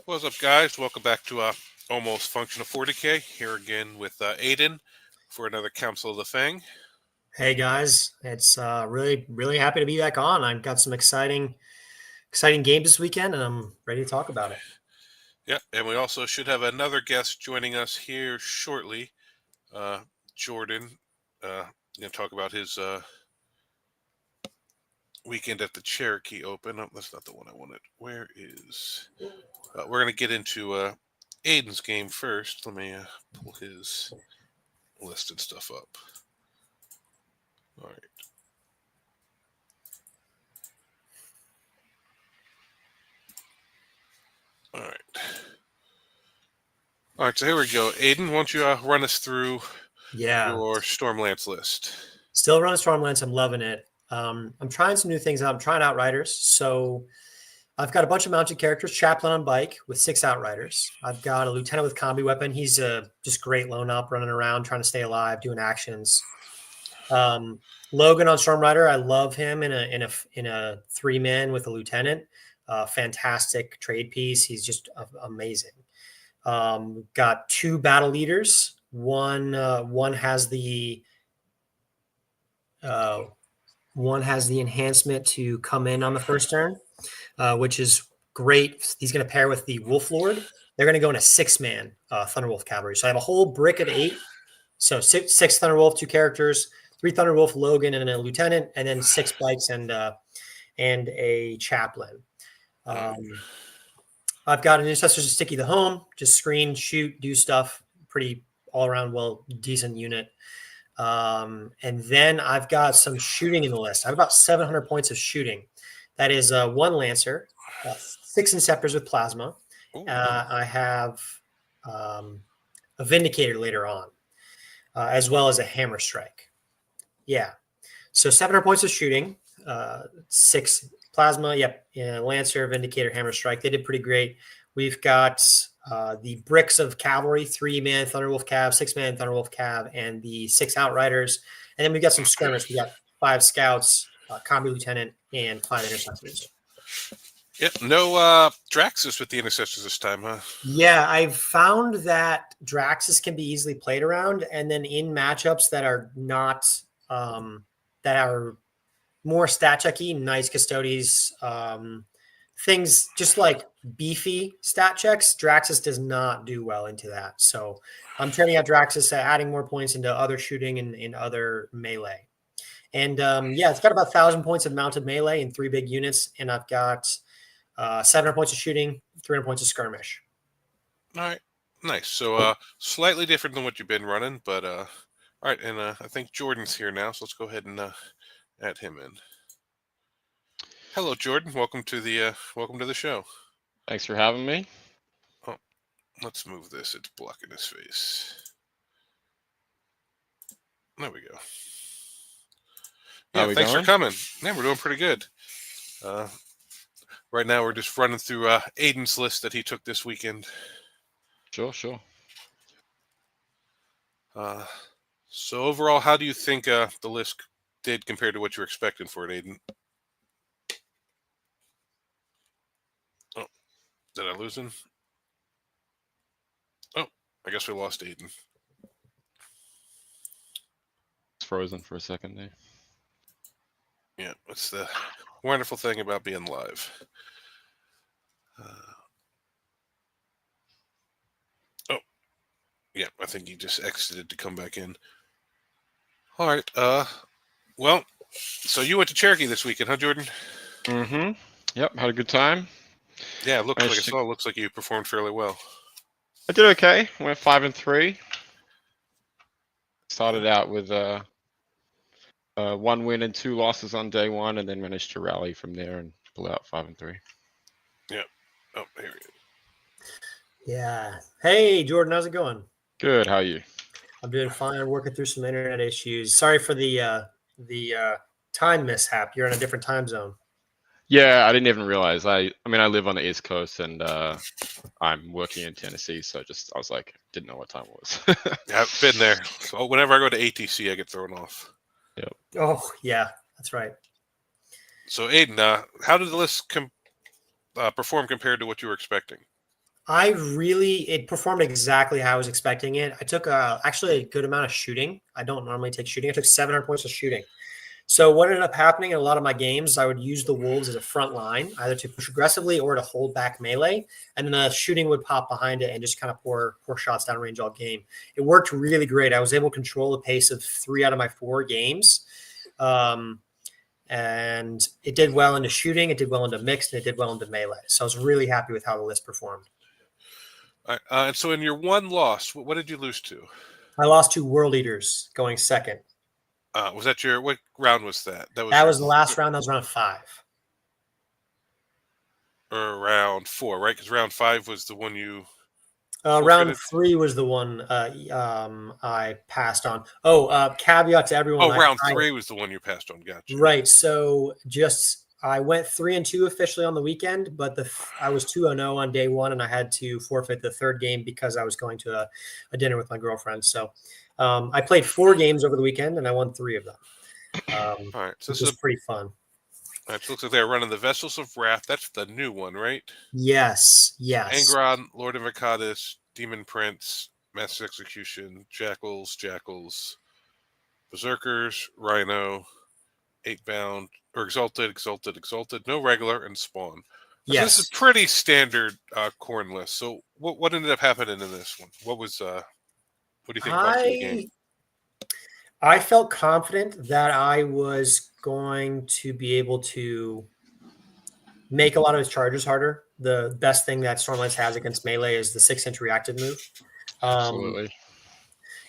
What's up, guys? Welcome back to Almost Functional 40K. Here again with Aiden for another Council of the Fang. Hey guys, it's really happy to be back on. I've got some exciting games this weekend, and I'm ready to talk about it. Yeah, and we also should have another guest joining us here shortly. Jordan, going to talk about his weekend at the Cherokee Open. Oh, that's not the one I wanted. Where is? We're going to get into Aiden's game first. Let me pull his list and stuff up. All right. All right. All right, so here we go. Aiden, why don't you run us through your Stormlance list? Still running Stormlance. I'm loving it. I'm trying some new things out. I'm trying Outriders. So I've got a bunch of mounted characters. Chaplain on bike with 6 Outriders. I've got a Lieutenant with combi weapon. He's a just great lone up, running around, trying to stay alive, doing actions. Logan on Stormrider. I love him in a 3-man with a Lieutenant. Fantastic trade piece. He's just amazing. Got 2 battle leaders. One has the enhancement to come in on the first turn, which is great. He's going to pair with the Wolf Lord. They're going to go in a 6-man Thunderwolf cavalry. So I have a whole brick of 8. So six Thunderwolf, 2 characters, 3 Thunderwolf, Logan, and a Lieutenant, and then 6 bikes and a Chaplain. I've got an Intercessors to Sticky the Home, just screen, shoot, do stuff. Pretty all around decent unit. And then I've got some shooting in the list. I have about 700 points of shooting. That is 1 Lancer, 6 Inceptors with Plasma. I have a Vindicator later on, as well as a Hammer Strike. Yeah. So 700 points of shooting, 6 Plasma, Lancer, Vindicator, Hammer Strike. They did pretty great. We've got the bricks of cavalry, 3-man Thunderwolf Cav, 6-man Thunderwolf Cav, and the 6 Outriders. And then we've got some skirmish. We got 5 Scouts, Combi Lieutenant, and 5 Intercessors. Yep, no Draxus with the Intercessors this time, huh? Yeah, I've found that Draxus can be easily played around, and then in matchups that are not that are more stat checky, nice Custodes, things just like beefy stat checks, Draxus does not do well into that. So I'm turning out Draxus, adding more points into other shooting and in other melee. And it's got about 1,000 points of mounted melee in 3 big units, and I've got 700 points of shooting, 300 points of skirmish. All right, nice. So slightly different than what you've been running, but all right. And I think Jordan's here now, so let's go ahead and add him in. Hello, Jordan. Welcome to the show. Thanks for having me. Oh, let's move this. It's blocking his face. There we go. Yeah, thanks for coming. Yeah, we're doing pretty good. Right now, we're just running through Aiden's list that he took this weekend. Sure. So overall, how do you think the list did compared to what you were expecting for it, Aiden? Oh, did I lose him? Oh, I guess we lost Aiden. It's frozen for a second there. Yeah, that's the wonderful thing about being live. Yeah, I think he just exited to come back in. All right. Well, so you went to Cherokee this weekend, huh, Jordan? Mm-hmm. Yep, had a good time. Yeah, it looks like you performed fairly well. I did okay. Went 5-3. Started out with 1 win and 2 losses on day 1, and then managed to rally from there and pull out 5-3. Yeah. Oh, here we go. Yeah. Hey, Jordan, how's it going? Good. How are you? I'm doing fine. I'm working through some internet issues. Sorry for the time mishap. You're in a different time zone. Yeah, I didn't even realize. I live on the East Coast, and I'm working in Tennessee, so I was like, didn't know what time it was. Yeah, I've been there. So whenever I go to ATC, I get thrown off. Yep. Oh, yeah, that's right. So, Aiden, how did the list perform compared to what you were expecting? It performed exactly how I was expecting it. I took actually a good amount of shooting. I don't normally take shooting. I took 700 points of shooting. So what ended up happening in a lot of my games, I would use the Wolves as a front line, either to push aggressively or to hold back melee, and then the shooting would pop behind it and just kind of pour shots down range all game. It worked really great. I was able to control the pace of 3 out of my 4 games, and it did well into shooting, it did well into mixed, and it did well into melee. So I was really happy with how the list performed. And so in your one loss, what did you lose to? I lost to World Eaters going second. Was that what round was that? That was the last round. That was round 5. Or round 4, right? Because round 5 was the one you. Round 3 was the one I passed on. Caveat to everyone. Round 3 was the one you passed on. Gotcha. Right. So I went 3-2 officially on the weekend, but I was 2-0 on day 1, and I had to forfeit the 3rd game because I was going to a dinner with my girlfriend. So I played 4 games over the weekend, and I won 3 of them. All right. So this is pretty fun. All right. So it looks like they're running the Vessels of Wrath. That's the new one, right? Yes. Angron, Lord of Arcadis, Demon Prince, Mass Execution, Jackals, Berserkers, Rhino, 8-bound, or Exalted, no regular, and Spawn. Yes. So this is a pretty standard corn list. So what ended up happening in this one? What do you think cost you the game? I felt confident that I was going to be able to make a lot of his charges harder. The best thing that Stormlands has against melee is the 6-inch reactive move. Absolutely.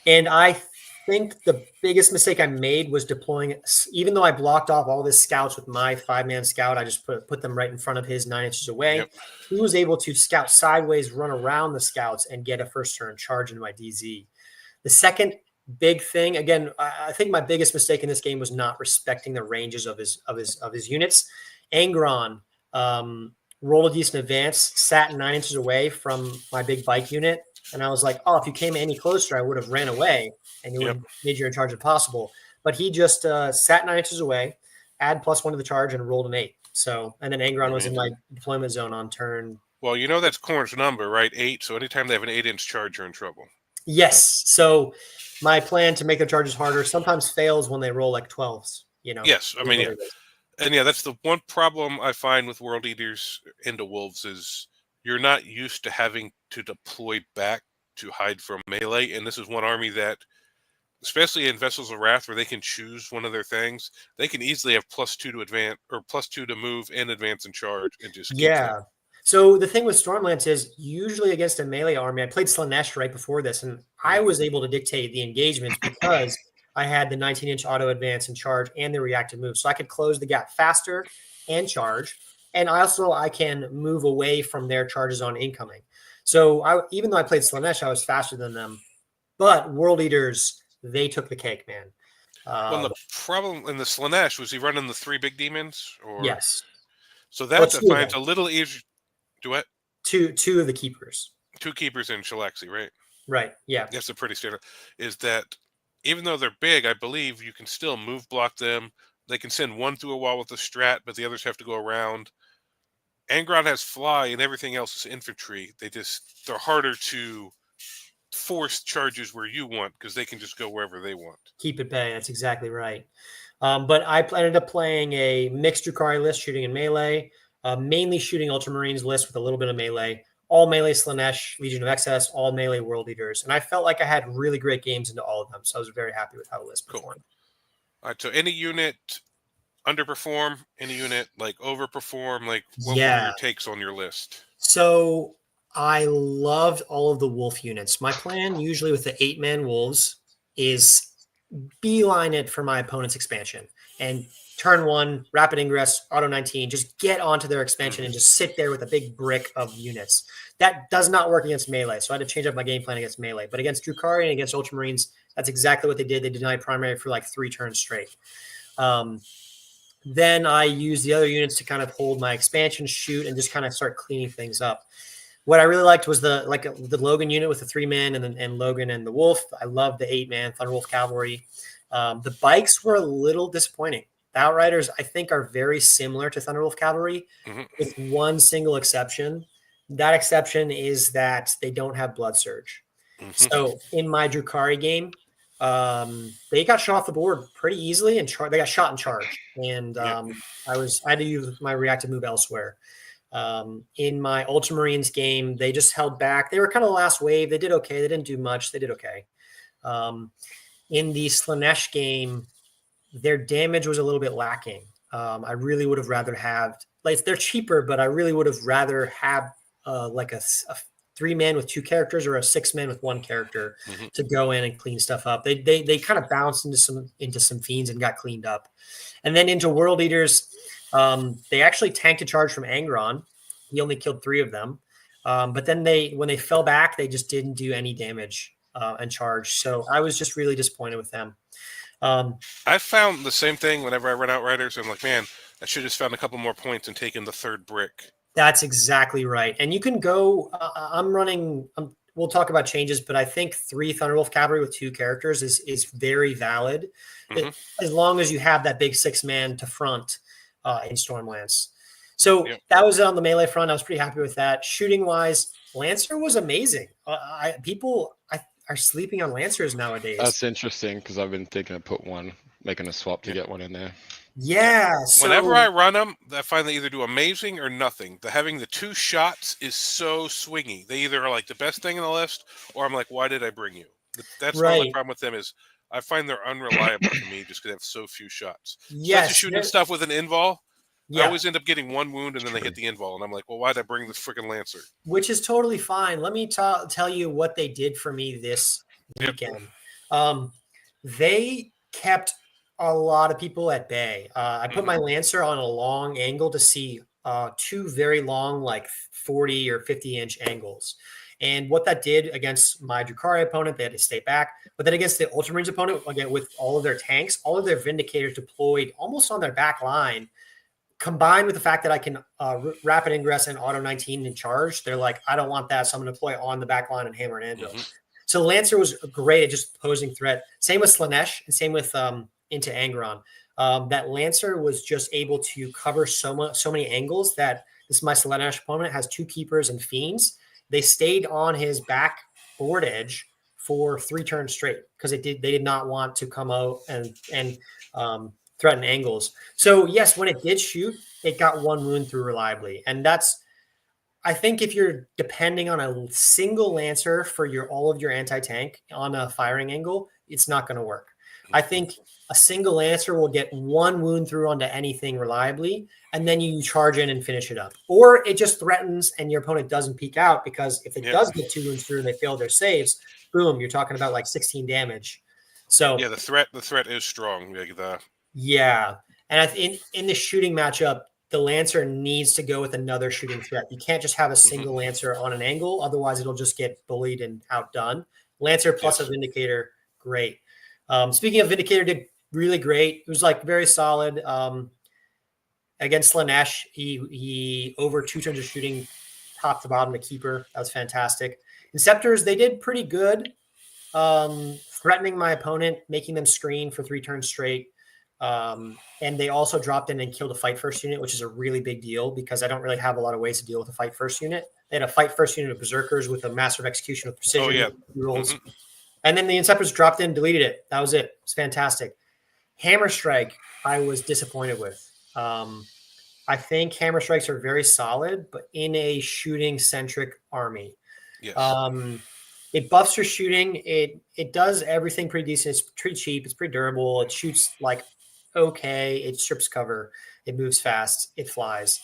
And I think the biggest mistake I made was deploying, even though I blocked off all his scouts with my 5-man scout, I just put them right in front of his 9 inches away. Yep. He was able to scout sideways, run around the scouts, and get a first turn charge into my DZ. The second big thing, again, I think my biggest mistake in this game was not respecting the ranges of his units. Angron rolled a decent advance, sat 9 inches away from my big bike unit, and I was like, if you came any closer, I would have ran away, and you would have made your charge impossible. But he just sat 9 inches away, add +1 to the charge, and rolled an 8. So, and then Angron was in my deployment zone on turn. Well, that's Corn's number, right? 8. So anytime they have an 8-inch charge, you're in trouble. Yes. So my plan to make their charges harder sometimes fails when they roll like 12s. Yes, I mean, and that's the one problem I find with World Eaters into Wolves is you're not used to having to deploy back to hide from melee, and this is one army that, especially in Vessels of Wrath, where they can choose one of their things, they can easily have +2 to advance or +2 to move and advance and charge, and just keep them. So the thing with Stormlands is usually against a melee army, I played Slanesh right before this, and I was able to dictate the engagements because I had the 19-inch auto advance and charge and the reactive move. So I could close the gap faster and charge. And I can move away from their charges on incoming. So even though I played Slanesh, I was faster than them. But World Eaters, they took the cake, man. Well, the problem in the Slanesh was he running the 3 big demons? Yes. So that defines a little easier. Duet? Two of the keepers. 2 keepers in Shalaxi, right? Right, yeah. That's a pretty standard. Is that even though they're big, I believe you can still move block them. They can send one through a wall with a strat, but the others have to go around. Angron has fly, and everything else is infantry. They're harder to force charges where you want because they can just go wherever they want. Keep it bay. That's exactly right. But I ended up playing a mixed Drukhari list, shooting in melee. Mainly shooting Ultramarines list with a little bit of melee, all melee Slanesh, Legion of Excess, all melee World Eaters. And I felt like I had really great games into all of them. So I was very happy with how the list performed. All right. So any unit underperform, any unit overperform, what were your takes on your list? So I loved all of the wolf units. My plan usually with the 8-man wolves is beeline it for my opponent's expansion. And turn 1, rapid ingress, auto 19, just get onto their expansion and just sit there with a big brick of units. That does not work against melee, so I had to change up my game plan against melee. But against Drukhari and against Ultramarines, that's exactly what they did. They denied primary for 3 turns straight. Then I used the other units to kind of hold my expansion, shoot, and just kind of start cleaning things up. What I really liked was the Logan unit with the 3-man and Logan and the Wolf. I loved the 8-man Thunderwolf Cavalry. The bikes were a little disappointing. The Outriders, I think, are very similar to Thunderwolf Cavalry, with one single exception. That exception is that they don't have Blood Surge. So in my Drukhari game, they got shot off the board pretty easily, and they got shot in charge. And I had to use my reactive move elsewhere. In my Ultramarines game, they just held back. They were kind of the last wave. They did okay. They didn't do much. They did okay. In the Slanesh game, their damage was a little bit lacking. I really would have rather have, like, they're cheaper, but I really would have rather have like a 3-man with 2 characters or a 6-man with 1 character to go in and clean stuff up. They kind of bounced into some fiends and got cleaned up. And then into World Eaters, they actually tanked a charge from Angron. He only killed 3 of them. But then when they fell back, they just didn't do any damage and charge. So I was just really disappointed with them. I found the same thing whenever I run Outriders. I'm like, man, I should have just found a couple more points and taken the 3rd brick. That's exactly right. And you can go, we'll talk about changes, but I think 3 Thunderwolf Cavalry with 2 characters is very valid, as long as you have that big 6-man to front in Stormlance. So that was on the melee front. I was pretty happy with that. Shooting wise, Lancer was amazing. People are sleeping on Lancers nowadays. That's interesting because I've been thinking of making a swap to get one in there. Yeah. So whenever I run them, I find they either do amazing or nothing. Having the 2 shots is so swingy. They either are like the best thing in the list, or I'm like, why did I bring you? That's the only problem with them is I find they're unreliable to me just because they have so few shots. Yes. Shooting stuff with an invol, I always end up getting 1 wound and then they hit the invol, and I'm like, well, why'd I bring this freaking Lancer? Which is totally fine. Let me tell you what they did for me this weekend. They kept a lot of people at bay. I put my Lancer on a long angle to see 2 very long, like 40 or 50-inch angles. And what that did against my Drukhari opponent, they had to stay back. But then against the Ultramarines opponent, again, with all of their tanks, all of their Vindicators deployed almost on their back line, combined with the fact that I can rapid ingress and auto 19 and charge, they're like, I don't want that, so I'm going to deploy on the back line and hammer and anvil. So Lancer was great at just posing threat. Same with Slanesh and same with into Angron. That Lancer was just able to cover so many angles that my Slanesh opponent has 2 keepers and fiends. They stayed on his back board edge for 3 turns straight because they did not want to come out and threaten angles. So yes, when it did shoot, it got 1 wound through reliably. And I think if you're depending on a single Lancer for all of your anti-tank on a firing angle, it's not going to work. I think a single Lancer will get 1 wound through onto anything reliably, and then you charge in and finish it up. Or it just threatens and your opponent doesn't peek out, because if it does get 2 wounds through and they fail their saves, boom, you're talking about like 16 damage. So yeah, the threat is strong. Yeah. And in the shooting matchup, the Lancer needs to go with another shooting threat. You can't just have a single Lancer on an angle. Otherwise, it'll just get bullied and outdone. Lancer plus a Vindicator, great. Speaking of Vindicator, did really great. It was like very solid. Against Slanesh, he over 2 turns of shooting top to bottom to keeper. That was fantastic. Inceptors, they did pretty good. Threatening my opponent, making them screen for 3 turns straight. And they also dropped in and killed a fight first unit, which is a really big deal because I don't really have a lot of ways to deal with a fight first unit. They had a fight first unit of Berserkers with a Master of Execution with precision rules. And then the Inceptors dropped in, deleted it. That was it. It's fantastic. Hammer Strike, I was disappointed with. I think Hammer Strikes are very solid, but in a shooting-centric army. Yes. It buffs your shooting. It does everything pretty decent. It's pretty cheap. It's pretty durable. It shoots like okay. It strips cover. It moves fast. It flies.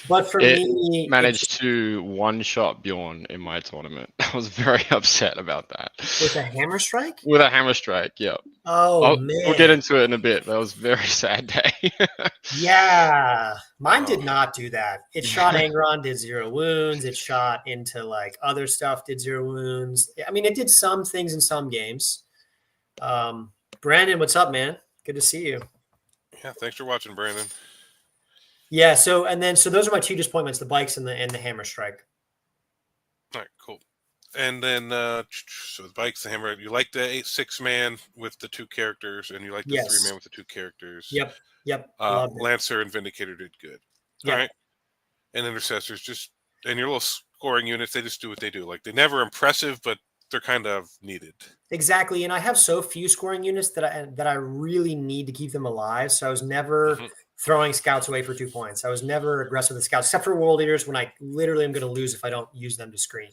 But for me, managed to 1-shot Bjorn in my tournament. I was very upset about that. With a Hammer Strike? With a Hammer Strike, yeah. Oh, man. We'll get into it in a bit. That was a very sad day. Yeah. Mine did not do that. It shot Angron, did 0 wounds. It shot into like other stuff, did 0 wounds. I mean, it did some things in some games. Brandon, what's up, man? Good to see you. Yeah, thanks for watching, Brandon. Yeah, so those are my 2 disappointments: the bikes and the Hammer Strike. All right, cool. And then so the bikes, the hammer. You like the 6-man with the 2 characters, and you like the 3-man with the 2 characters. Yep. Lancer and Vindicator did good. All right. And Intercessors and your little scoring units. They just do what they do. Like, they're never impressive, but they're kind of needed. Exactly, and I have so few scoring units that I really need to keep them alive. So I was never throwing scouts away for 2 points. I was never aggressive with scouts, except for world eaters when I literally am going to lose if I don't use them to screen.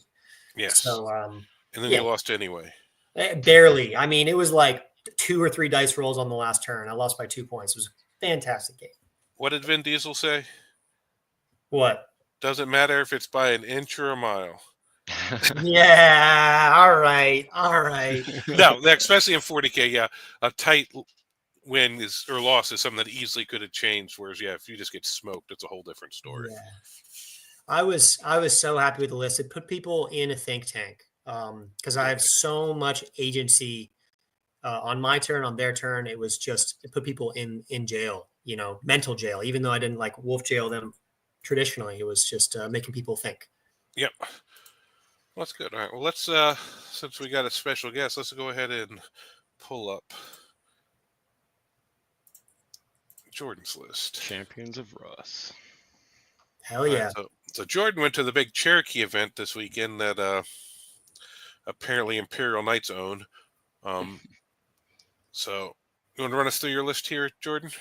Yes. So, and then yeah. you lost anyway. Barely. I mean, it was like 2 or 3 dice rolls on the last turn. I lost by 2 points. It was a fantastic game. What did Vin Diesel say? What? Doesn't matter if it's by an inch or a mile. Yeah. All right. No, especially in 40K, yeah, a tight win or loss is something that easily could have changed. Whereas, yeah, if you just get smoked, it's a whole different story. Yeah. I was so happy with the list. It put people in a think tank because I have so much agency on my turn, on their turn. It put people in jail, mental jail. Even though I didn't like wolf jail them traditionally, it was just making people think. Yep. Well, that's good. All right. Well, let's since we got a special guest, let's go ahead and pull up Jordan's list. Champions of Russ. Hell yeah. Right, so Jordan went to the big Cherokee event this weekend that apparently Imperial Knights own. So you want to run us through your list here, Jordan?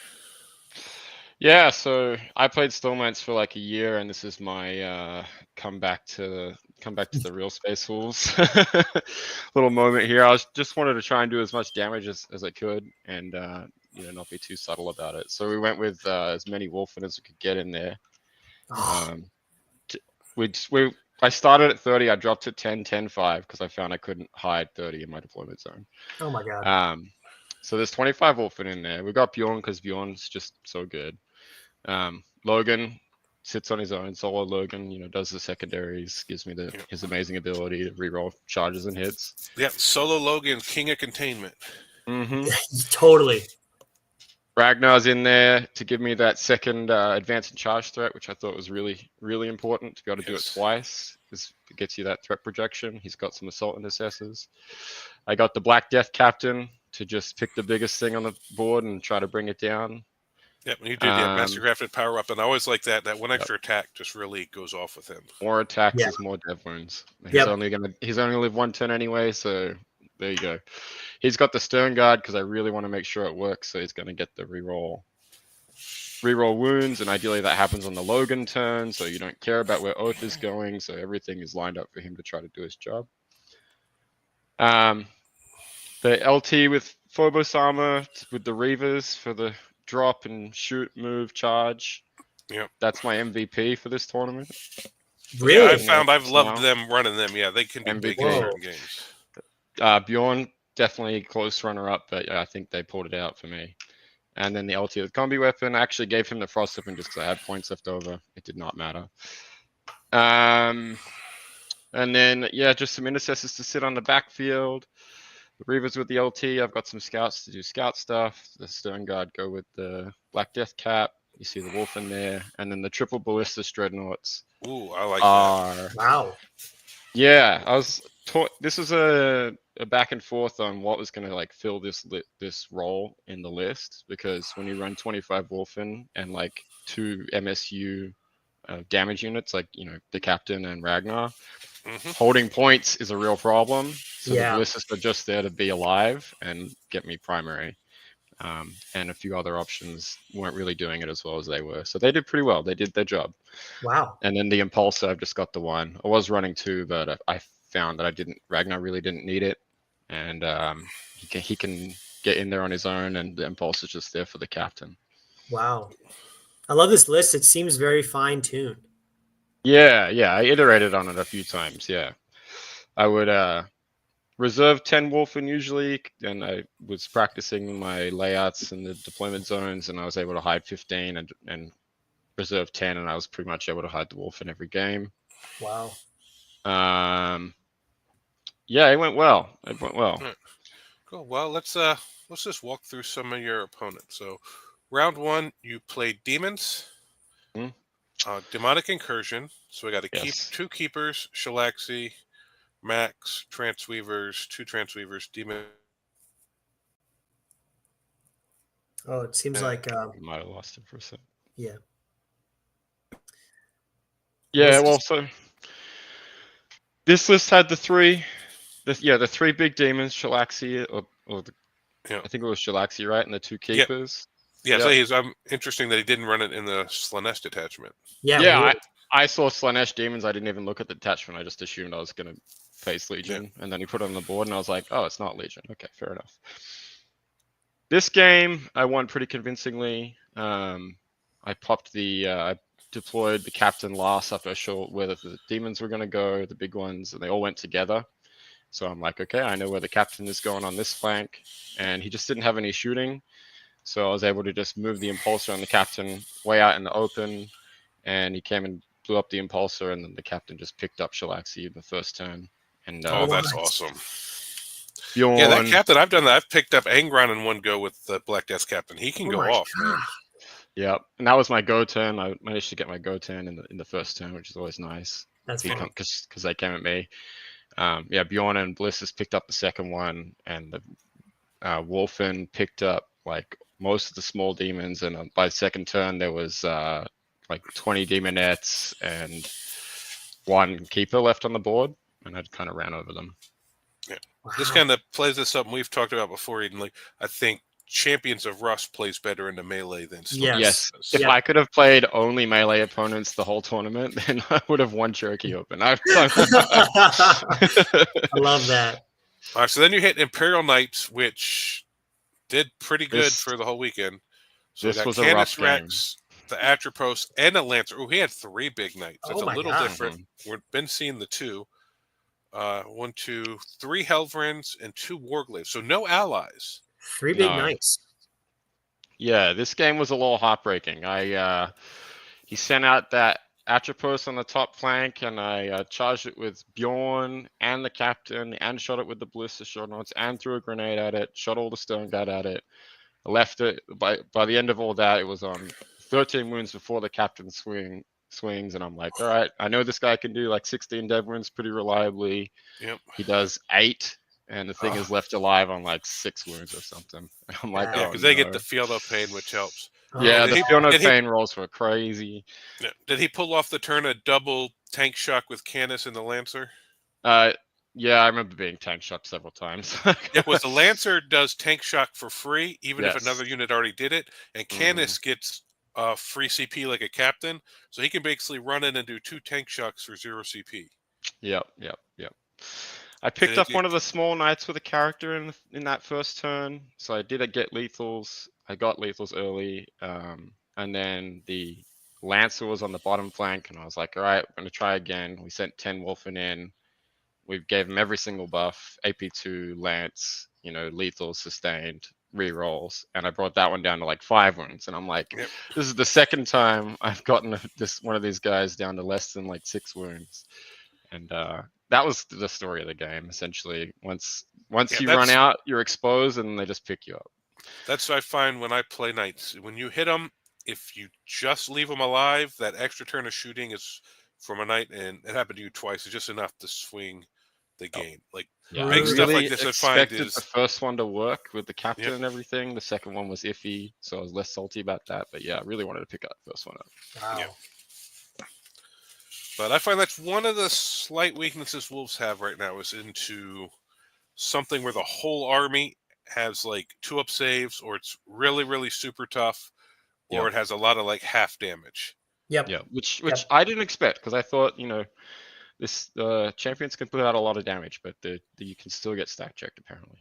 Yeah, so I played Stormlights for like a year, and this is my comeback to the real Space Wolves little moment here. I just wanted to try and do as much damage as I could, and not be too subtle about it. So we went with as many Wolfen as we could get in there. I started at 30. I dropped to 10, 10, 5 because I found I couldn't hide 30 in my deployment zone. Oh my god. So there's 25 Wolfen in there. We got Bjorn because Bjorn's just so good. Logan sits on his own. Solo Logan, does the secondaries, gives me his amazing ability to reroll charges and hits. Yeah, Solo Logan, King of Containment. Totally. Ragnar's in there to give me that second advance and charge threat, which I thought was really, really important to be able to do it twice. Because it gets you that threat projection. He's got some assault intercessors. I got the Black Death Captain to just pick the biggest thing on the board and try to bring it down. Yep, and you did Master Crafted power up, and I always like that. That one extra attack just really goes off with him. More attacks is more dev wounds. He's only gonna live 1 turn anyway, so there you go. He's got the Stern Guard because I really want to make sure it works, so he's gonna get the reroll wounds, and ideally that happens on the Logan turn, so you don't care about where Oath is going, so everything is lined up for him to try to do his job. The LT with Phobos armor with the Reavers for the drop and shoot, move, charge. Yep. That's my MVP for this tournament. Really? Yeah, I've loved them running them. Yeah, they can be big in certain games. Bjorn, definitely close runner-up, but I think they pulled it out for me. And then the LT with combi weapon, I actually gave him the frost weapon just because I had points left over. It did not matter. And then, just some intercessors to sit on the backfield. The Reavers with the LT, I've got some scouts to do scout stuff. The Stern Guard go with the Black Death Cap. You see the Wolf in there. And then the triple Ballistus Dreadnoughts. Ooh, I like that. Wow. Yeah, I was taught. This was a back and forth on what was going to fill this role in the list, because when you run 25 Wolfen and 2 MSU damage units, the Captain and Ragnar, holding points is a real problem. So the ballistics are just there to be alive and get me primary. And a few other options weren't really doing it as well as they were. So they did pretty well. They did their job. Wow. And then the Impulsor, I've just got the one. I was running 2, but I found that Ragnar really didn't need it. And he can get in there on his own, and the Impulsor's just there for the Captain. Wow. I love this list. It seems very fine-tuned. Yeah, I iterated on it a few times, I would reserve 10 Wolfen usually, and I was practicing my layouts and the deployment zones, and I was able to hide 15 and reserve 10, and I was pretty much able to hide the Wolf in every game. Wow. It went well. Right. Cool. Well, let's just walk through some of your opponents. So, round 1, you played Demons. Demonic Incursion. So we got to keep 2 Keepers, Shalaxi, Max, Transweavers, 2 Transweavers, Demon. Oh, it seems like might have lost him for a second. Yeah. Yeah, well, so This list had the three big demons, Shalaxi, Yeah. I think it was Shalaxi, right? And the two Yep. keepers. Yeah, Yep. so I'm interesting that he didn't run it in the Slanesh detachment. Yeah, Yeah, weird. I saw Slanesh demons. I didn't even look at the detachment. I just assumed I was going to face Legion. And then he put it on the board, and I was like, oh, it's not Legion. Okay, fair enough. This game, I won pretty convincingly. I deployed the captain last after I showed where the demons were going to go, the big ones, and they all went together. So I'm like, okay, I know where the captain is going on this flank. And he just didn't have any shooting. So I was able to just move the impulsor on the captain way out in the open. And he came and blew up the impulsor, and then the captain just picked up Shalaxi in the first turn. And Oh, that's What? awesome. Bjorn, Yeah, that captain, I've done that. I've picked up Angron in one go with the Black Death captain. He can Oh go my off, man. God. yeah, and that was my go turn. I managed to get my go turn in the first turn, which is always nice. That's funny. Because they came at me. Yeah, Bjorn and Blissus picked up the second one, and the Wolfen picked up like most of the small demons. And by the second turn, there was like 20 demonettes and one keeper left on the board, and I kind of ran over them. Yeah. Wow. This kind of plays to something we've talked about before, Eden. Like, I think Champions of Rust plays better into melee than Slanesh Yes. does. If Yeah. I could have played only melee opponents the whole tournament, then I would have won Cherokee Open. I love that. All right, so then you hit Imperial Knights, which did pretty good This- for the whole weekend. So we this got was a rough Canis game. Rex, the Atropos, and a Lancer. Oh, he had 3 big knights. That's Oh a my little God. different. We've been seeing the 2. 1, 2, 3 Helverins and 2 Warglaives. So no allies. 3 big No. nights. Yeah, this game was a little heartbreaking. He sent out that Atropos on the top flank, and I charged it with Bjorn and the captain, and shot it with the ballista short notes, and threw a grenade at it. Shot all the stone guard at it. I left it. By the end of all that, it was on 13 wounds before the captain swings, and I'm like, all right, I know this guy can do like 16 dev wounds pretty reliably. Yep. He does 8. And the thing Oh. is left alive on like 6 wounds or something. And I'm like, Yeah, Yeah, oh, because they no. get the feel no pain, which helps. Yeah, Oh, did the he- Fiona did he- Pain rolls were crazy. Did he pull off the turn a double tank shock with Canis and the Lancer? Yeah, I remember being tank shocked several times. Yeah, was the Lancer does tank shock for free, even if Yes. another unit already did it, and Canis gets free CP like a captain, so he can basically run in and do 2 tank shocks for 0 CP. Yep. I picked it up did- one of the small knights with a character in that first turn, so I did get lethals. I got lethals early, and then the Lancer was on the bottom flank, and I was like, all right, we're going to try again. We sent 10 Wolfen in. We gave him every single buff, AP2, Lance, lethal, sustained, rerolls, and I brought that one down to like 5 wounds. And I'm like, Yep. this is the second time I've gotten one of these guys down to less than like 6 wounds. And that was the story of the game, essentially. Once you run out, you're exposed, and they just pick you up. That's what I find when I play knights. When you hit them, if you just leave them alive, that extra turn of shooting is from a knight, and it happened to you twice. It's just enough to swing the game. Like, Yeah, big I stuff really like this, I find expected is the first one to work with the captain Yep. and everything. The second one was iffy, so I was less salty about that. But yeah, I really wanted to pick up the first one up. wow. Yeah. But I find that's one of the slight weaknesses Wolves have right now is into something where the whole army has like 2-up saves, or it's really, really super tough, or Yep. it has a lot of like half damage. Yep. Yeah, which Yep. I didn't expect, because I thought this champions can put out a lot of damage, but you can still get stack checked apparently.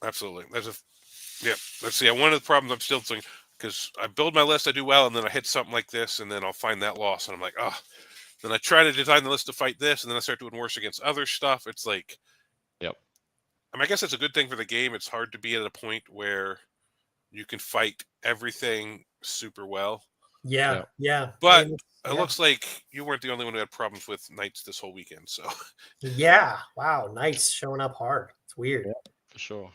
Absolutely. Let's see. One of the problems I'm still thinking, because I build my list, I do well, and then I hit something like this, and then I'll find that loss, and I'm like, oh. Then I try to design the list to fight this, and then I start doing worse against other stuff. It's like, Yep. I mean, I guess it's a good thing for the game. It's hard to be at a point where you can fight everything super well. Yeah. Yeah. But And- it looks like you weren't the only one who had problems with knights this whole weekend. So yeah. Wow. Knights showing up hard. It's weird. Yeah. For sure.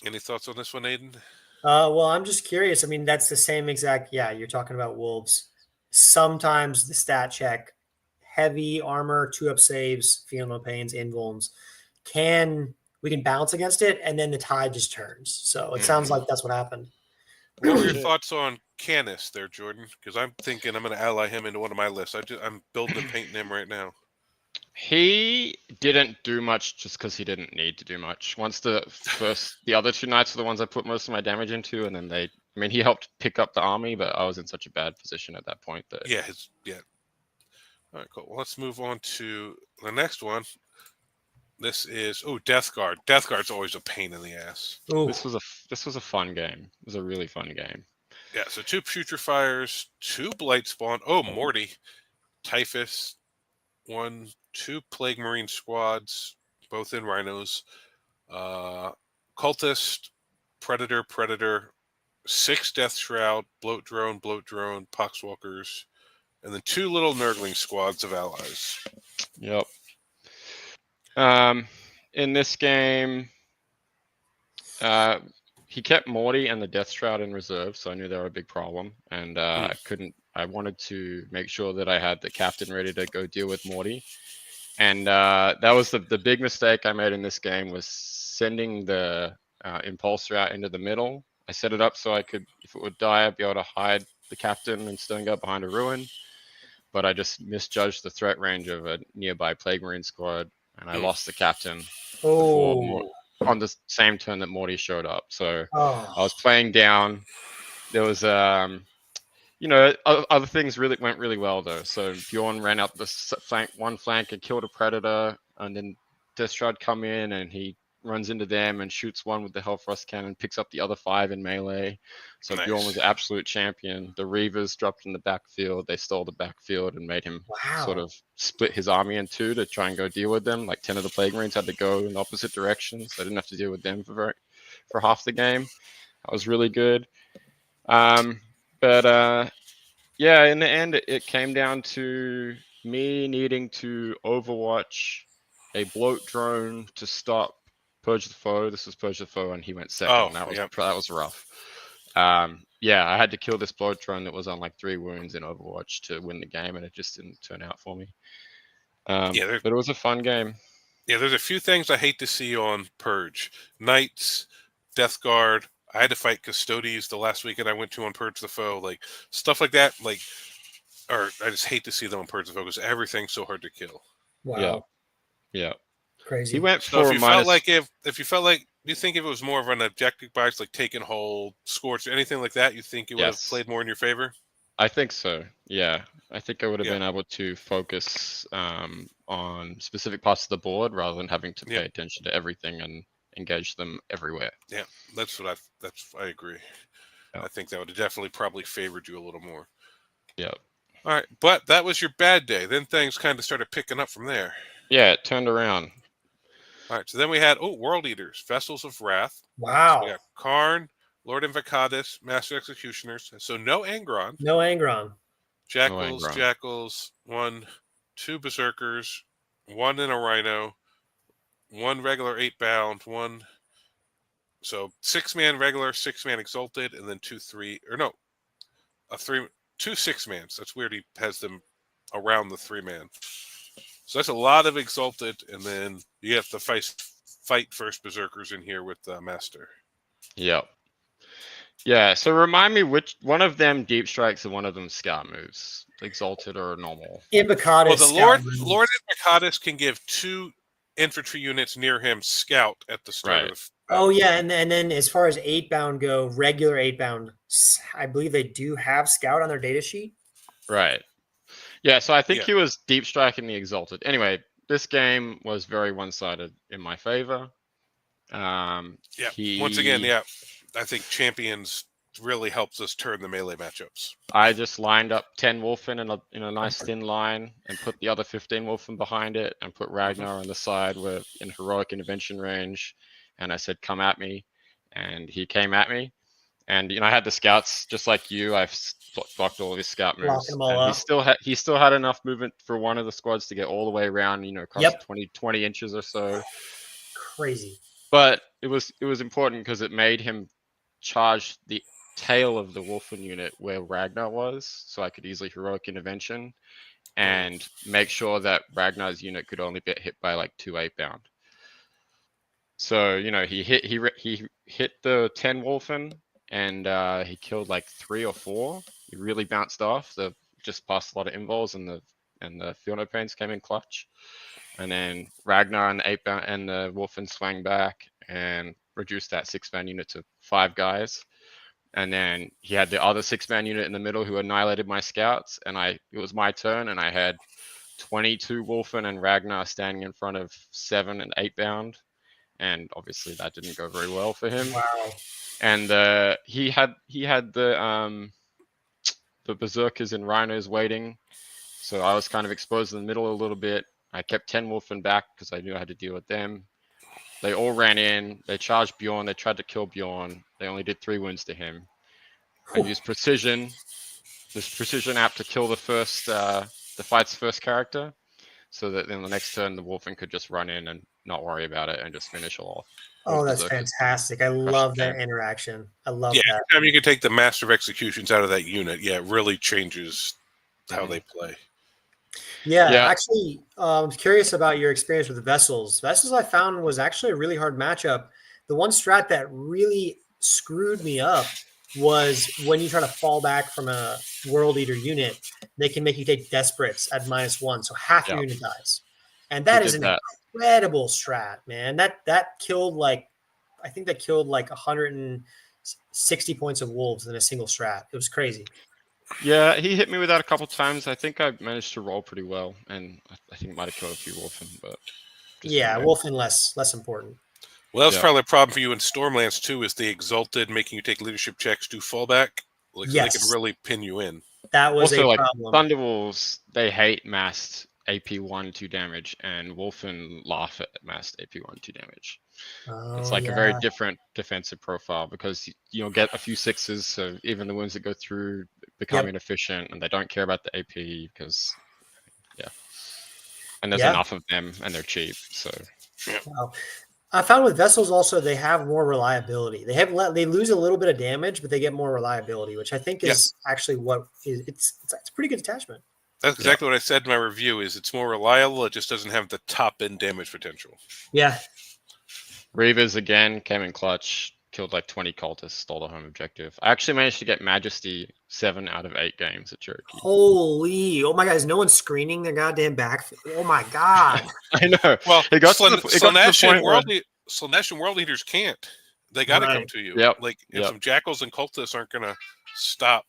any thoughts on this one, Aiden? Well, I'm just curious. I mean, that's the same exact. Yeah, you're talking about wolves. Sometimes the stat check, heavy armor, 2-up saves, feel no pains, invulns, we can bounce against it, and then the tide just turns. So it sounds like that's what happened. What were your thoughts on Canis there, Jordan? Because I'm thinking I'm going to ally him into one of my lists. I'm building and painting him right now. He didn't do much just because he didn't need to do much. Once the other 2 knights were the ones I put most of my damage into, and then he helped pick up the army, but I was in such a bad position at that point that. Yeah, All right, cool. Well, let's move on to the next one. This is Death Guard. Death Guard's always a pain in the ass. Ooh. This was a fun game. It was a really fun game. Yeah, so 2 Putrefires, 2 Blight Spawn. Oh, Morty. Typhus, 2 Plague Marine squads, both in Rhinos. Cultist, Predator, 6 Death Shroud, Bloat Drone, Poxwalkers, and then 2 little Nurgling squads of allies. Yep. In this game, he kept Morty and the Death Shroud in reserve, so I knew they were a big problem, and I wanted to make sure that I had the captain ready to go deal with Morty, and that was the big mistake I made in this game, was sending the Impulsor out into the middle. I set it up so I could, if it would die, I'd be able to hide the captain and stone up behind a ruin, but I just misjudged the threat range of a nearby Plague Marine squad, and I lost the captain on the same turn that Morty showed up. So I was playing down. There was other things went really well though. So Bjorn ran up the one flank and killed a Predator, and then Death Shroud come in and he runs into them and shoots one with the Hellfrost cannon, picks up the other 5 in melee. So nice. Bjorn was the absolute champion. The Reavers dropped in the backfield. They stole the backfield and made him sort of split his army in 2 to try and go deal with them. Like 10 of the Plague Marines had to go in opposite directions. So I didn't have to deal with them for half the game. That was really good. In the end, it came down to me needing to overwatch a bloat drone to stop Purge the Foe. This was Purge the Foe, and he went second. That was rough. I had to kill this bloat drone that was on like 3 wounds in Overwatch to win the game, and it just didn't turn out for me. But it was a fun game. Yeah, there's a few things I hate to see on Purge. Knights, Death Guard. I had to fight Custodes the last weekend I went to on Purge the Foe. Like, stuff like that, or I just hate to see them on Purge the Foe because everything's so hard to kill. Wow. Yeah. Crazy. He went so for if you felt like, do you think if it was more of an objective bias, like taking hold, scorch, anything like that, you think it would have played more in your favor? I think so. Yeah, I think I would have been able to focus on specific parts of the board rather than having to pay attention to everything and engage them everywhere. Yeah, I agree. I think that would have definitely probably favored you a little more. Yeah. All right, but that was your bad day. Then things kind of started picking up from there. Yeah, it turned around. All right, so then we had World Eaters, Vessels of Wrath. Wow. So we got Karn, Lord Invocadus, Master Executioners. So no Angron. No Angron. Jackals, 1, 2 Berserkers, 1 in a Rhino, 1 regular 8-bound, 1. So 6-man regular, 6-man exalted, and then 2 6-mans. That's weird. He has them around the 3-man. So that's a lot of exalted, and then you have to fight first Berserkers in here with Master. Yep. Yeah, so remind me which one of them deep strikes and one of them scout moves, exalted or normal. Invocadus. Well, the Lord Invocadus can give 2 infantry units near him scout at the start of. And then as far as 8-bound go, regular 8-bound, I believe they do have scout on their data sheet. Right. Yeah, so I think he was deep striking the exalted. Anyway, this game was very one-sided in my favor. Once again, I think Champions really helps us turn the melee matchups. I just lined up 10 Wolfen in a nice thin line and put the other 15 Wolfen behind it and put Ragnar on the side in heroic intervention range. And I said, come at me. And he came at me. And I had the scouts just like you. I've blocked all of his scout moves. And he still had enough movement for one of the squads to get all the way around, across 20 inches or so. Crazy. But it was important because it made him charge the tail of the Wolfen unit where Ragnar was, so I could easily heroic intervention and make sure that Ragnar's unit could only get hit by like 2 8-bound. So he hit the 10 Wolfen and he killed like 3 or 4. He really bounced off. Just passed a lot of invols, and the and the Feel No Pains came in clutch. And then Ragnar and the 8-man and the Wolfen swang back and reduced that 6-man unit to 5 guys. And then he had the other 6-man unit in the middle who annihilated my scouts. And it was my turn, and I had 22 Wolfen and Ragnar standing in front of 7 and 8-bound. And obviously that didn't go very well for him. Wow. And he had the berserkers and rhinos waiting, so I was kind of exposed in the middle a little bit. I kept 10 Wolfen back because I knew I had to deal with them. They all ran in. They charged Bjorn. They tried to kill Bjorn. They only did 3 wounds to him. I used precision, this precision app, to kill the fight's first character, so that then the next turn the Wolfen could just run in and not worry about it and just finish it off. Oh, that's fantastic. I love that interaction. I love that. Anytime you can take the Master of Executions out of that unit, it really changes how they play. Yeah. Actually, I'm curious about your experience with the Vessels. Vessels I found was actually a really hard matchup. The one strat that really screwed me up was when you try to fall back from a World Eater unit, they can make you take Desperates at -1, so half your unit dies. And that is an incredible strat, man. That killed like 160 points of wolves in a single strat. It was crazy. Yeah, he hit me with that a couple times. I think I managed to roll pretty well, and I think it might have killed a few Wolfen, but Wolfen less important. Well, that's probably a problem for you in Stormlands too, is the Exalted making you take leadership checks, do fallback. So they can really pin you in. That was also, a problem. Thunderwolves, they hate massed AP 1-2 damage, and Wolfen laugh at massed AP 1-2 damage. It's like a very different defensive profile, because you'll get a few 6s, so even the ones that go through become inefficient, and they don't care about the AP because and there's enough of them, and they're cheap. So wow. I found with Vessels also they have more reliability. They lose a little bit of damage, but they get more reliability, which I think is actually what is it's a pretty good attachment. That's exactly what I said in my review. Is it's more reliable. It just doesn't have the top end damage potential. Yeah. Reavers again came in clutch, killed like 20 cultists, stole the home objective. I actually managed to get Majesty 7 out of 8 games at Cherokee. Holy! Oh my God! Is no one screening their goddamn back? Oh my God! I know. Well, it got to the point where Slaanesh and World Eaters can't. They got to come to you. Some Jackals and Cultists aren't going to stop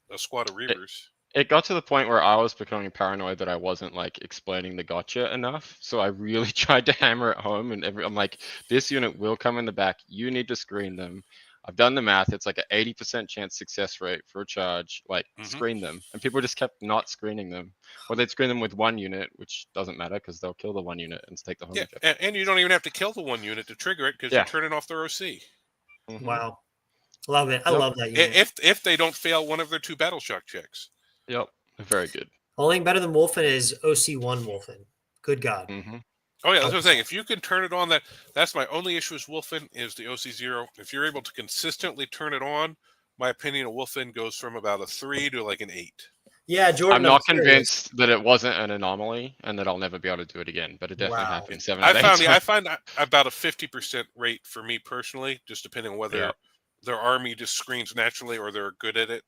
a squad of Reavers. It got to the point where I was becoming paranoid that I wasn't like explaining the gotcha enough. So I really tried to hammer it home, and I'm like, this unit will come in the back. You need to screen them. I've done the math. It's like an 80% chance success rate for a charge. Like, screen them. And people just kept not screening them. Or they'd screen them with 1 unit, which doesn't matter because they'll kill the 1 unit and take the home objective. And you don't even have to kill the 1 unit to trigger it because you're turning off their OC. Wow. Love it. I love that unit. If they don't fail one of their 2 battle shock checks. Yep. Very good. Only thing better than Wolfen is OC1 Wolfen. Good God. Oh yeah, that's what I'm saying. If you can turn it on, that's my only issue with Wolfen is the OC0. If you're able to consistently turn it on, my opinion of Wolfen goes from about a 3 to like an 8. Yeah, Jordan. I'm not convinced that it wasn't an anomaly and that I'll never be able to do it again, but it definitely happened 7 I find about a 50% rate for me personally, just depending on whether their army just screens naturally or they're good at it,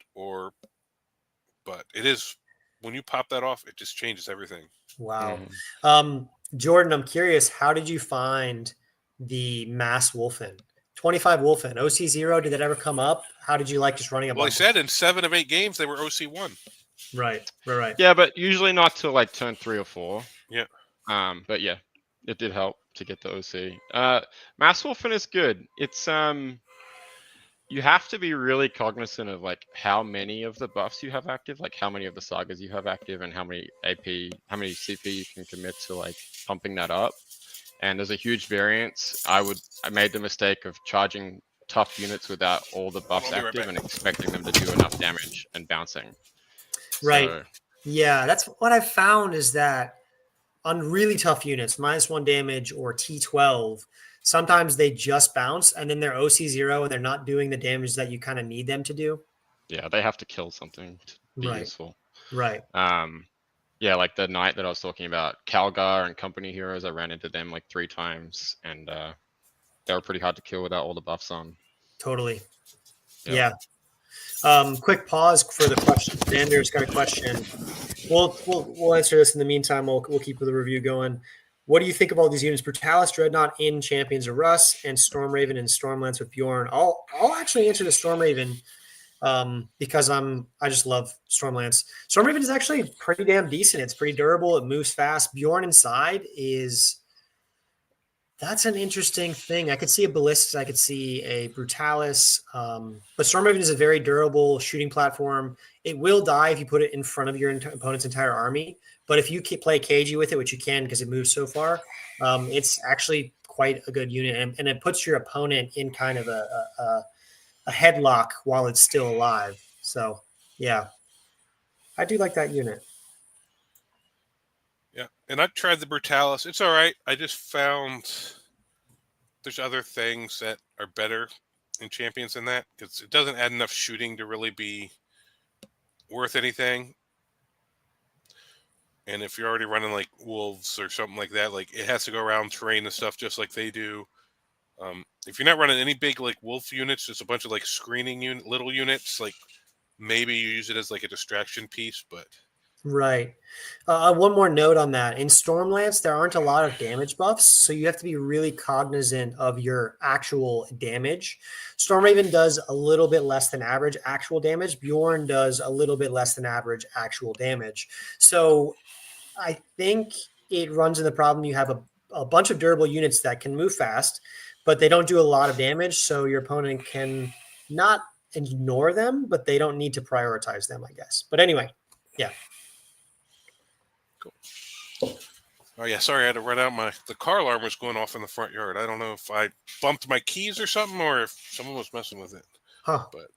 but it is when you pop that off, it just changes everything. Wow. Jordan, I'm curious, how did you find the mass Wolfen? 25 Wolfen, OC0, did that ever come up? How did you like just running a bunch? Well, I said in 7 of 8 games, they were OC1. Right. Yeah, but usually not till like turn 3 or 4. Yeah. But yeah, it did help to get the OC. Mass Wolfen is good. It's you have to be really cognizant of like how many of the buffs you have active, like how many of the sagas you have active, and how many CP you can commit to like pumping that up. And there's a huge variance. I made the mistake of charging tough units without all the buffs active and expecting them to do enough damage and bouncing. Right. So, yeah, that's what I found is that on really tough units, -1 damage or T12, sometimes they just bounce and then they're OC0 and they're not doing the damage that you kind of need them to do. Yeah, they have to kill something to be useful. Right. Yeah, like the knight that I was talking about, Calgar and company heroes, I ran into them like 3 times, and they were pretty hard to kill without all the buffs on. Totally. Yeah. Quick pause for the question. Xander's got a question. We'll answer this in the meantime. We'll keep the review going. What do you think of all these units? Brutalis, Dreadnought in Champions of Russ, and Stormraven and Stormlance with Bjorn. I'll actually answer the Stormraven because I just love Stormlance. Stormraven is actually pretty damn decent. It's pretty durable. It moves fast. Bjorn inside that's an interesting thing. I could see a Ballista. I could see a Brutalis. But Stormraven is a very durable shooting platform. It will die if you put it in front of your opponent's entire army. But if you play cagey with it, which you can because it moves so far, it's actually quite a good unit. And it puts your opponent in kind of a headlock while it's still alive. So, yeah, I do like that unit. Yeah, and I've tried the Brutalis. It's all right. I just found there's other things that are better in Champions than that because it doesn't add enough shooting to really be worth anything. And if you're already running like Wolves or something like that, like it has to go around terrain and stuff just like they do. If you're not running any big like Wolf units, just a bunch of like screening little units, like maybe you use it as like a distraction piece, but Right. One more note on that. In Stormlance, there aren't a lot of damage buffs, so you have to be really cognizant of your actual damage. Stormraven does a little bit less than average actual damage. Bjorn does a little bit less than average actual damage. So I think it runs in the problem you have a bunch of durable units that can move fast, but they don't do a lot of damage, so your opponent can not ignore them, but they don't need to prioritize them, I guess. But anyway, yeah. oh yeah, sorry, I had to run out. The car alarm was going off in the front yard. I don't know if I bumped my keys or something, or if someone was messing with it. Huh. But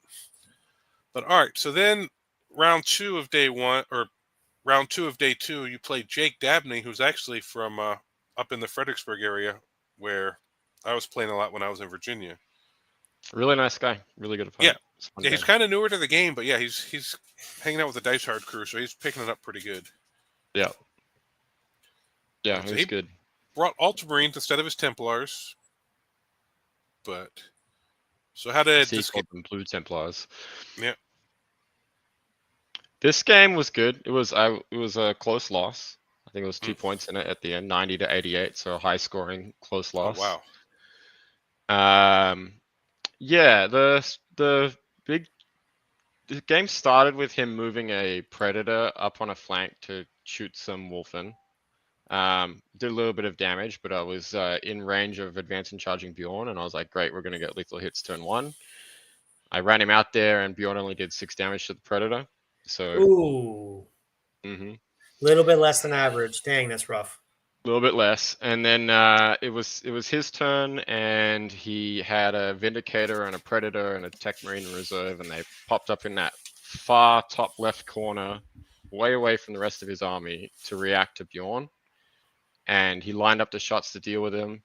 all right. So then, round two of day 2, you played Jake Dabney, who's actually from up in the Fredericksburg area, where I was playing a lot when I was in Virginia. Really nice guy. Really good opponent. Yeah, he's kind of newer to the game, but yeah, he's hanging out with the Dice Hard crew, so he's picking it up pretty good. Yeah. Yeah, So he's good. Brought Ultramarines instead of his Templars. But so how did this called them Blue Templars? Yeah. This game was good. It was a close loss. I think it was 2 points in it at the end, 90-88, so a high scoring close loss. Oh, wow. Yeah, the game started with him moving a Predator up on a flank to shoot some Wolfen. Did a little bit of damage, but I was in range of advancing charging Bjorn, and I was like, great, we're going to get lethal hits turn 1. I ran him out there, and Bjorn only did 6 damage to the Predator. So, ooh, little bit less than average. Dang, that's rough. A little bit less, and then it was his turn, and he had a Vindicator and a Predator and a Tech Marine in reserve, and they popped up in that far top left corner, way away from the rest of his army, to react to Bjorn. And he lined up the shots to deal with him,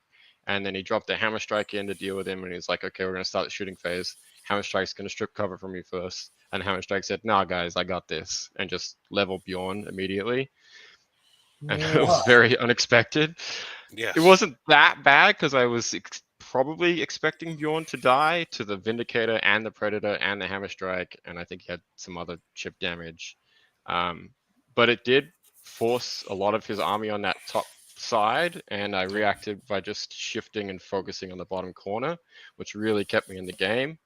and then he dropped a Hammer Strike in to deal with him, and he's like, okay, we're going to start the shooting phase. Hammer Strike's going to strip cover from me first. And Hammer Strike said, nah, guys, I got this, and just leveled Bjorn immediately. And it was very unexpected. Yeah, it wasn't that bad because I was probably expecting Bjorn to die to the Vindicator and the Predator and the Hammer Strike, and I think he had some other chip damage. But it did force a lot of his army on that top side, and I reacted by just shifting and focusing on the bottom corner, which really kept me in the game.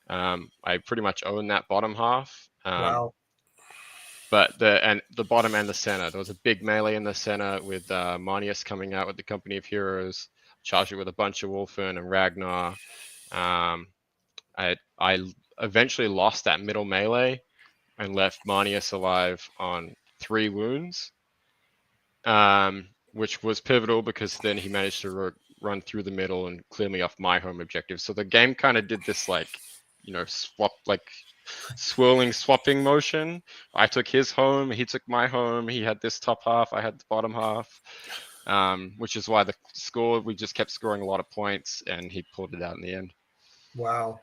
I pretty much owned that bottom half. Wow. But the bottom and the center, there was a big melee in the center with Marnius coming out with the Company of Heroes, charged it with a bunch of Wolfen and Ragnar. I eventually lost that middle melee and left Marnius alive on 3 wounds, which was pivotal because then he managed to run through the middle and clear me off my home objective. So the game kind of did this swapping motion. I took his home, he took my home, he had this top half, I had the bottom half, which is why the score, we just kept scoring a lot of points, and he pulled it out in the end. Wow.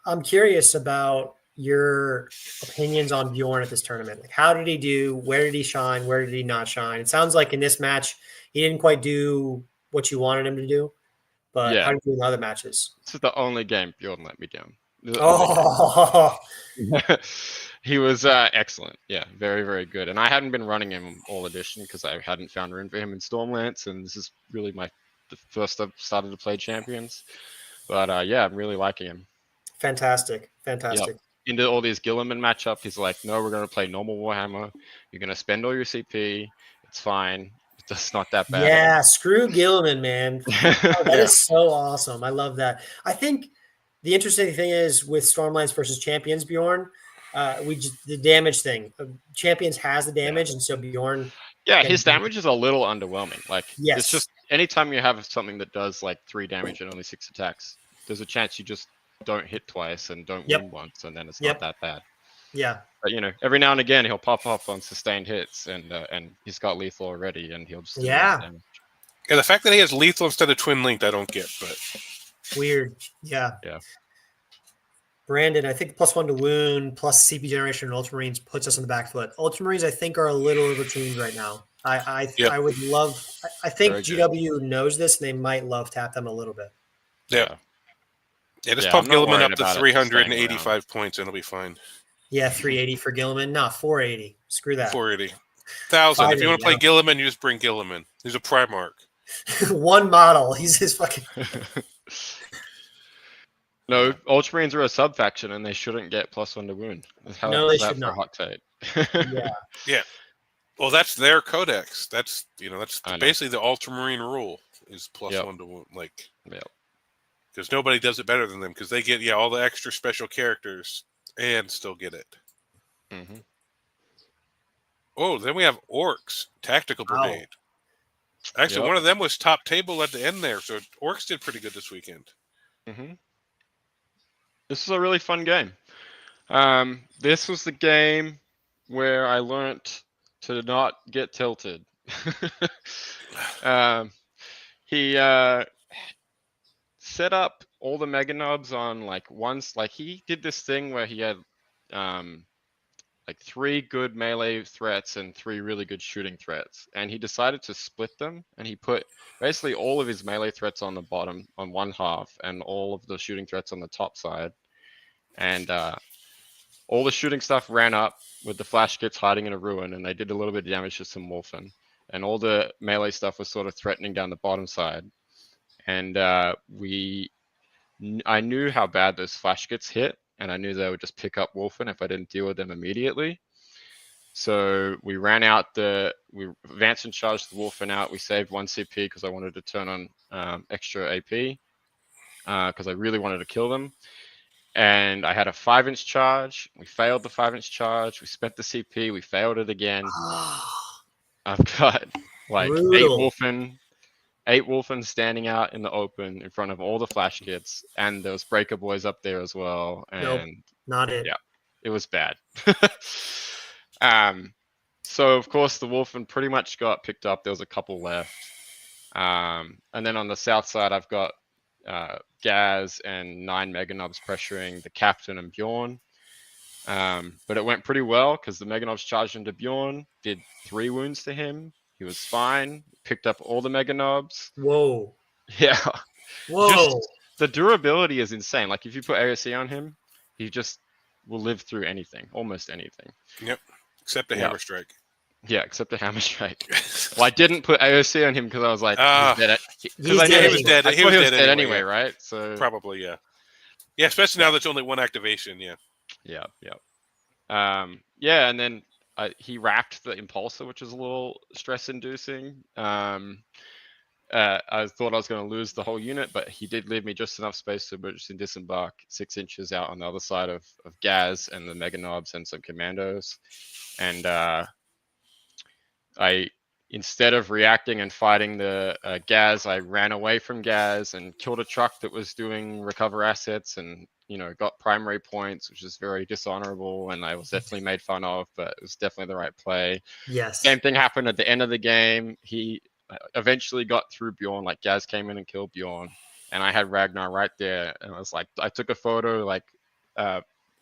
I'm curious about your opinions on Bjorn at this tournament. Like, how did he do? Where did he shine? Where did he not shine? It sounds like in this match, he didn't quite do what you wanted him to do, but how did he do in other matches? This is the only game Bjorn let me down. He was excellent. Yeah, very, very good. And I hadn't been running him all edition because I hadn't found room for him in Stormlance, and this is really the first I've started to play champions. But yeah, I'm really liking him. Fantastic. Yep. Into all these Gilliman matchup, he's like, no, we're going to play normal Warhammer. You're going to spend all your CP. It's fine. It's just not that bad. Yeah, screw Gilliman, man. Oh, that Yeah. is so awesome. I love that. I think the interesting thing is with Stormlands versus Champions, Bjorn, the damage thing. Champions has the damage, and so Bjorn. Yeah, his damage is a little underwhelming. Like, Yes. It's just anytime you have something that does like 3 damage and only 6 attacks, there's a chance you just don't hit twice and don't win once, and then it's not that bad. Yeah. But every now and again he'll pop up on sustained hits, and he's got lethal already, and he'll just do damage. Yeah, the fact that he has lethal instead of twin linked, I don't get, but weird. Yeah. Yeah. Brandon, I think +1 to wound plus CP generation and Ultramarines puts us on the back foot. Ultramarines, I think, are a little overtuned right now. I would love. I think GW knows this, and they might love tap them a little bit. Yeah. Yeah, just pump Gilliman up to 385 points, and it'll be fine. Yeah, 380 for Gilliman. No, 480. Screw that. 480. 1,000. If you want to play Gilliman, you just bring Gilliman. He's a Primarch. One model. He's his fucking. No, Ultramarines are a sub-faction, and they shouldn't get +1 to wound. No, they should not. Hot take. Yeah. Well, that's their codex. That's basically the Ultramarine rule is +1 to wound. Like, because nobody does it better than them, because they get all the extra special characters and still get it. Mm-hmm. Oh, then we have Orcs Tactical Brigade. Actually, one of them was top table at the end there, so Orcs did pretty good this weekend. Mm-hmm. This is a really fun game. This was the game where I learnt to not get tilted. He set up all the Mega Nubs on he did this thing where he had 3 good melee threats and 3 really good shooting threats, and he decided to split them, and he put basically all of his melee threats on the bottom on one half and all of the shooting threats on the top side, and all the shooting stuff ran up with the flash kits hiding in a ruin, and they did a little bit of damage to some Wolfen, and all the melee stuff was sort of threatening down the bottom side, and I knew how bad those flash kits hit, and I knew they would just pick up Wolfen if I didn't deal with them immediately. So we we advanced and charged the Wolfen out. We saved 1 CP because I wanted to turn on extra AP because I really wanted to kill them. And I had a 5-inch charge. We failed the 5-inch charge. We spent the CP. We failed it again. I've got Brutal. 8 Wolfen standing out in the open in front of all the flash kits, and there was Breaker Boys up there as well. And nope, not it. Yeah, it was bad. So of course the Wolfen pretty much got picked up. There was a couple left. And then on the south side, I've got Gaz and 9 Mega Nubs pressuring the Captain and Bjorn. But it went pretty well because the Mega Nubs charged into Bjorn, did 3 wounds to him. He was fine. Picked up all the Mega Nubs. Whoa. Yeah. Whoa. The durability is insane. Like if you put AOC on him, he just will live through anything, almost anything. Yep. Except the Hammer Strike. Yeah, except the Hammer Strike. Well, I didn't put AOC on him because I was like, he's dead. Because I knew he was dead. He was dead anyway, right? So probably, yeah. Yeah, especially now there's only 1 activation, yeah. Yeah. And then he wrapped the Impulsor, which was a little stress-inducing. I thought I was going to lose the whole unit, but he did leave me just enough space to emergency disembark 6 inches out on the other side of Gaz and the Mega Nobs and some Commandos. And instead of reacting and fighting the Gaz, I ran away from Gaz and killed a truck that was doing recover assets and got primary points, which is very dishonorable, and I was definitely made fun of, but it was definitely the right play. Yes. Same thing happened at the end of the game. He eventually got through Bjorn, Gaz came in and killed Bjorn, and I had Ragnar right there, and I was like, I took a photo,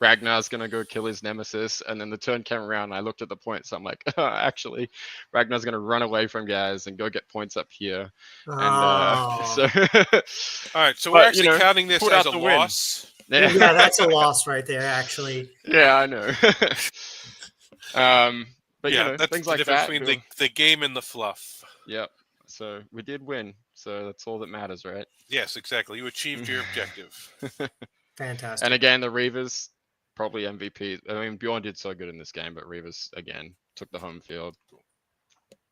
Ragnar's going to go kill his nemesis, and then the turn came around, and I looked at the points, so I'm like, actually, Ragnar's going to run away from Gaz and go get points up here. Oh. And so... All right, so we're actually counting this as a loss. Yeah, that's a loss right there, actually. Yeah, I know. But yeah, that's things the like difference that. between the game and the fluff. Yep. So we did win. So that's all that matters, right? Yes, exactly. You achieved your objective. Fantastic. And again, the Reavers probably MVP. I mean, Bjorn did so good in this game, but Reavers again took the home field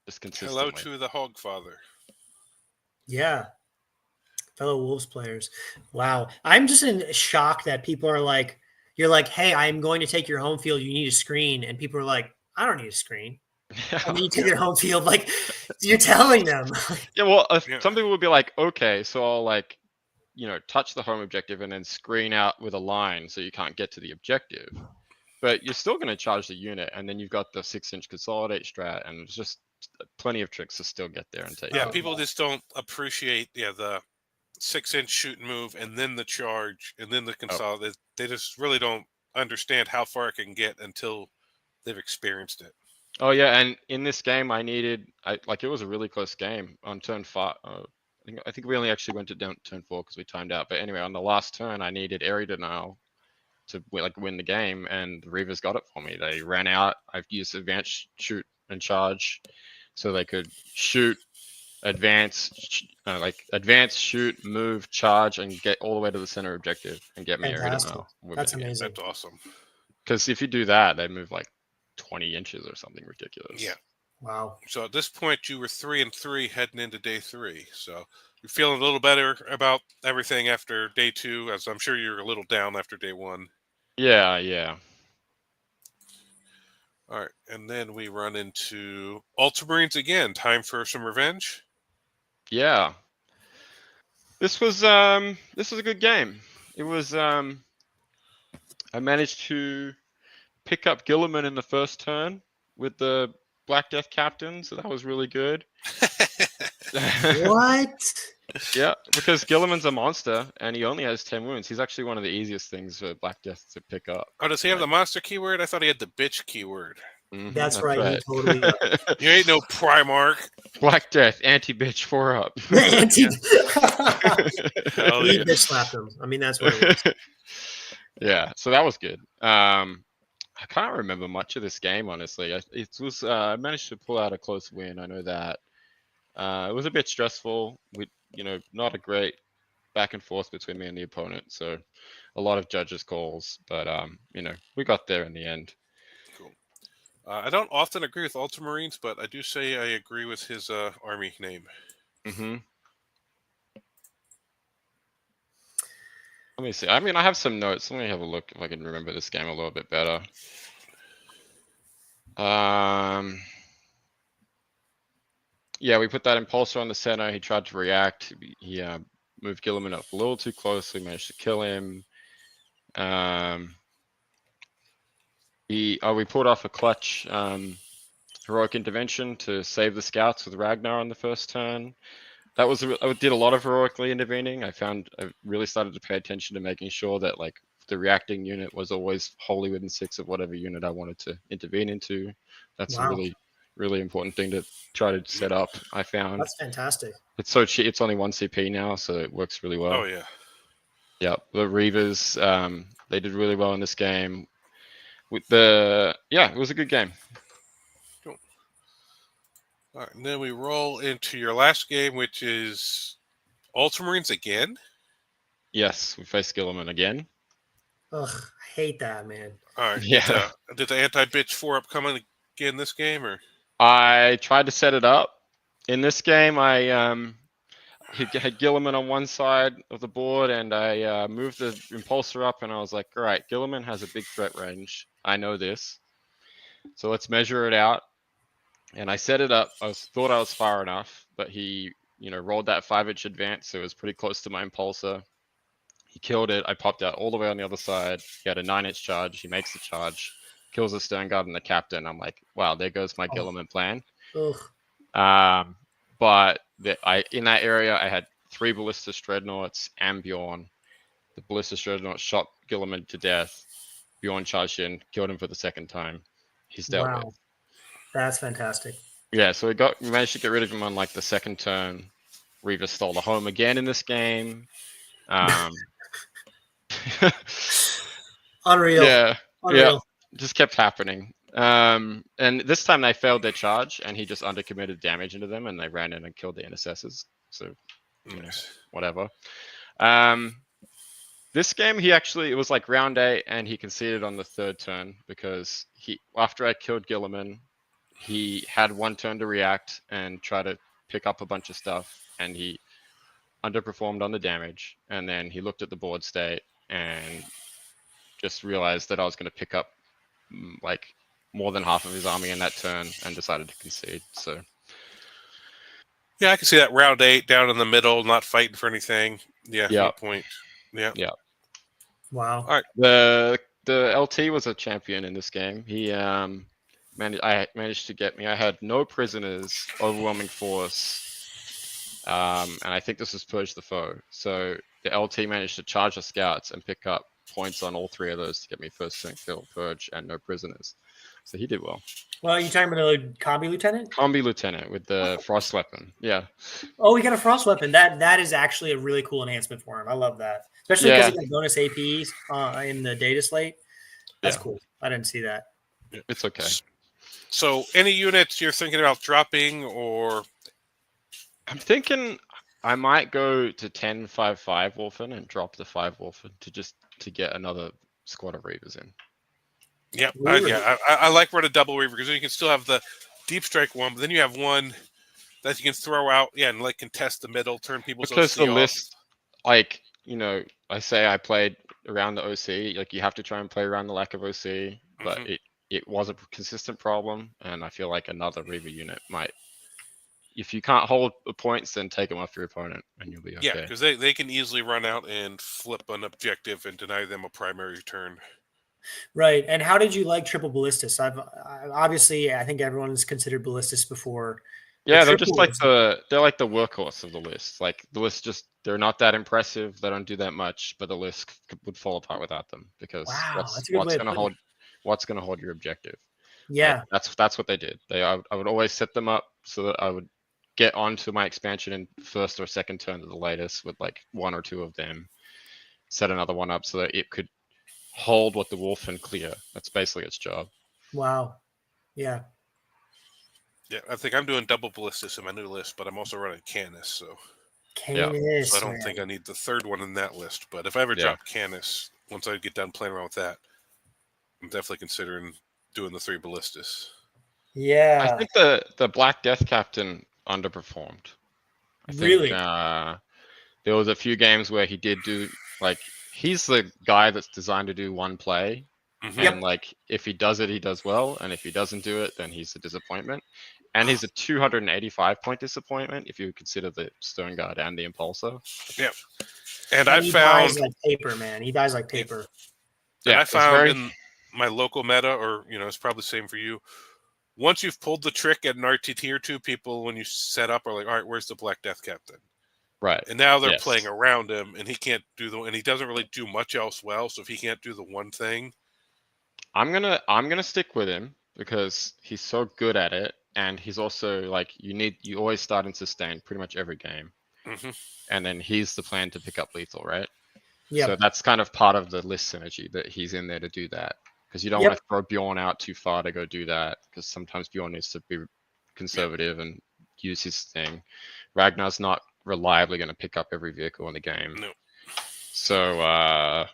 just Hello consistently. to the Hogfather. Yeah. Fellow Wolves players. Wow. I'm just in shock that people are like, you're like, hey, I'm going to take your home field. You need a screen. And people are like, I don't need a screen. And then you take their home field. Like, you're telling them. Yeah, well, Yeah. some people would be like, okay, so I'll like, touch the home objective and then screen out with a line so you can't get to the objective. But you're still going to charge the unit, and then you've got the 6-inch consolidate strat, and it's just plenty of tricks to still get there and take. Yeah, out. people just don't appreciate the 6-inch shoot and move, and then the charge, and then the consolidate. They just really don't understand how far it can get until they've experienced it. Oh yeah, and in this game, it was a really close game on turn 5. I think we only actually went to turn 4 because we timed out. But anyway, on the last turn, I needed area denial to win the game, and the Reavers got it for me. They ran out. I've used advanced shoot and charge, so they could shoot, advance, shoot, move, charge, and get all the way to the center objective and get me area Fantastic. denial. That's amazing. That's awesome. Because if you do that, they move like 20 inches or something ridiculous. Yeah. Wow. So at this point, you were 3-3 heading into day 3. So you're feeling a little better about everything after day 2, as I'm sure you're a little down after day 1. Yeah. All right, and then we run into Ultramarines again. Time for some revenge. Yeah. This was a good game. It was I managed to pick up Gilliman in the first turn with the Black Death captain, so that was really good. What? Yeah, because Gilliman's a monster and he only has 10 wounds. He's actually one of the easiest things for Black Death to pick up. Oh, does he have the monster keyword? I thought he had the bitch keyword. Mm-hmm, That's right. He totally You ain't no Primarch. Black Death, anti-bitch, 4 up. anti. Hell He yeah. bitch slapped him. I mean, that's what it was. Yeah, so that was good. I can't remember much of this game, honestly. I managed to pull out a close win. I know that. It was a bit stressful. Not a great back and forth between me and the opponent. So a lot of judges' calls, but we got there in the end. Cool. I don't often agree with Ultramarines, but I do say I agree with his army name. Mm-hmm. Let me see. I mean, I have some notes. Let me have a look if I can remember this game a little bit better. Yeah, we put that impulsor on the center. He tried to react. He moved Gilliman up a little too close. We managed to kill him. We pulled off a clutch heroic intervention to save the scouts with Ragnar on the first turn. I did a lot of heroically intervening. I really started to pay attention to making sure that like the reacting unit was always wholly within 6 of whatever unit I wanted to intervene into. That's a really, really important thing to try to set up. I found That's fantastic. it's so cheap. It's only 1 CP now, so it works really well. Oh yeah. Yeah, the Reavers, they did really well in this game. It was a good game. Cool. All right, and then we roll into your last game, which is Ultramarines again. Yes, we faced Gilliman again. Ugh, I hate that, man. All right. Yeah. Did the anti-bitch 4-up come in again this game, or? I tried to set it up. In this game, I had Gilliman on one side of the board, and I moved the impulsor up, and I was like, all right, Gilliman has a big threat range. I know this. So let's measure it out. And I set it up. Thought I was far enough, but he, rolled that 5-inch advance, so it was pretty close to my impulsor. He killed it. I popped out all the way on the other side. He had a 9-inch charge. He makes the charge, kills the stern guard and the captain. I'm like, wow, there goes my Gilliman plan. Ugh. But in that area, I had 3 Ballista Dreadnoughts and Bjorn. The Ballista Dreadnought shot Gilliman to death. Bjorn charged in, killed him for the second time. He's dealt with. That's fantastic. Yeah, so we managed to get rid of him on like the second turn. Reaver stole the home again in this game. Unreal. Yeah, Unreal. just kept happening. And this time they failed their charge, and he just undercommitted damage into them, and they ran in and killed the intercessors. So, whatever. This game, it was like round 8, and he conceded on the 3rd turn because after I killed Gilliman, he had 1 turn to react and try to pick up a bunch of stuff, and he underperformed on the damage, and then he looked at the board state and just realized that I was going to pick up like more than half of his army in that turn and decided to concede. So yeah, I can see that round 8 down in the middle, not fighting for anything. Yeah, Yeah. no point. Yeah. Wow. All right. The LT was a champion in this game. He managed to get me. I had no prisoners, overwhelming force, and I think this was Purge the Foe. So the LT managed to charge the scouts and pick up points on all 3 of those to get me first turn kill, Purge, and no prisoners. So he did well. Well, are you talking about a combi lieutenant? Combi lieutenant with the frost weapon. Yeah. Oh, we got a frost weapon. That is actually a really cool enhancement for him. I love that, especially because he got bonus APs in the data slate. That's cool. I didn't see that. It's okay. So, any units you're thinking about dropping, or I'm thinking I might go to 10-5-5 Wolfen and drop the 5 Wolfen to get another squad of Reavers in. Yeah, I like running double Reaver because then you can still have the deep strike one, but then you have one that you can throw out, and like contest the middle, turn people's because OC the off. list, like I say I played around the OC, like you have to try and play around the lack of OC, but it was a consistent problem, and I feel like another Reaver unit might. If you can't hold the points, then take them off your opponent, and you'll be okay. Yeah, because they can easily run out and flip an objective and deny them a primary turn. Right. And how did you like triple ballistas? Obviously I think everyone's considered ballistas before. Yeah, they're just like the workhorse of the list. Like the list they're not that impressive. They don't do that much, but the list would fall apart without them because what's going to hold your objective. Yeah, like, that's what they did. I would always set them up so that I would get onto my expansion in first or second turn at the latest with like 1 or 2 of them. Set another one up so that it could hold what the wolf and clear. That's basically its job. Wow. Yeah. Yeah, I think I'm doing double ballistas in my new list, but I'm also running Canis, so Canis. So I don't think I need the 3rd one in that list. But if I ever drop Canis, once I get done playing around with that, I'm definitely considering doing the 3 ballistas. Yeah. I think the Black Death Captain underperformed. I think, really? There was a few games where he did do he's the guy that's designed to do one play. And if he does it, he does well, and if he doesn't do it, then he's a disappointment. And he's a 285 point disappointment if you consider the Stone Guard and the Impulsor. Yeah, and he dies like paper, man. He dies like paper. Yeah, and I found in my local meta, or it's probably the same for you. Once you've pulled the trick at an RTT or 2, people when you set up are like, all right, where's the Black Death Captain? Right. And now they're playing around him, and he can't do and he doesn't really do much else well. So if he can't do the one thing, I'm gonna stick with him because he's so good at it, and he's also you always start and sustain pretty much every game, and then he's the plan to pick up lethal, right? Yeah. So that's kind of part of the list synergy that he's in there to do that, because you don't want to throw Bjorn out too far to go do that, because sometimes Bjorn needs to be conservative and use his thing. Ragnar's not reliably going to pick up every vehicle in the game. No. So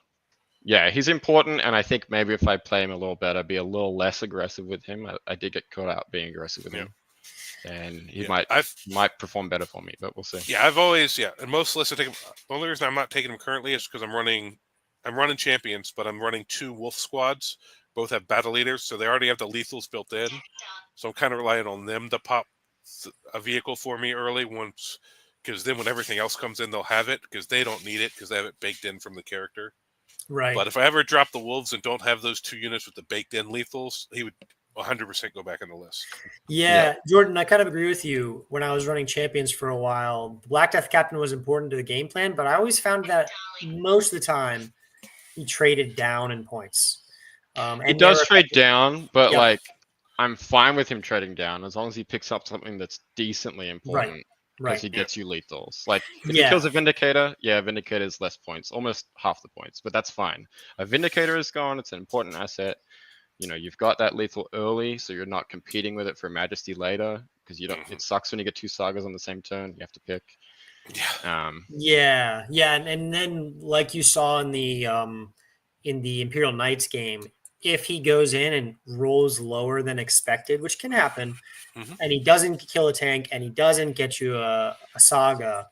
yeah, he's important, and I think maybe if I play him a little better, be a little less aggressive with him. I did get caught out being aggressive with him, and he might perform better for me, but we'll see. Yeah, I've always in most lists I take him. The only reason I'm not taking him currently is because I'm running champions, but I'm running 2 wolf squads. Both have battle leaders, so they already have the lethals built in. So I'm kind of relying on them to pop a vehicle for me early once, because then when everything else comes in, they'll have it because they don't need it because they have it baked in from the character. Right. But if I ever drop the wolves and don't have those 2 units with the baked in lethals, he would 100% go back in the list. Yeah, Jordan, I kind of agree with you. When I was running champions for a while, the Black Death Captain was important to the game plan, but I always found that most of the time he traded down in points. He does trade down, but I'm fine with him trading down as long as he picks up something that's decently important. because Right. he gets you lethals. Like if he Yeah. kills a Vindicator, yeah, Vindicator is less points, almost half the points, but that's fine. A Vindicator is gone. It's an important asset. You know, you've got that lethal early, so you're not competing with it for Majesty later because you don't. It sucks when you get 2 sagas on the same turn. You have to pick. Yeah. Yeah, and then like you saw in the Imperial Knights game, if he goes in and rolls lower than expected, which can happen, Mhm. and he doesn't kill a tank and he doesn't get you a saga,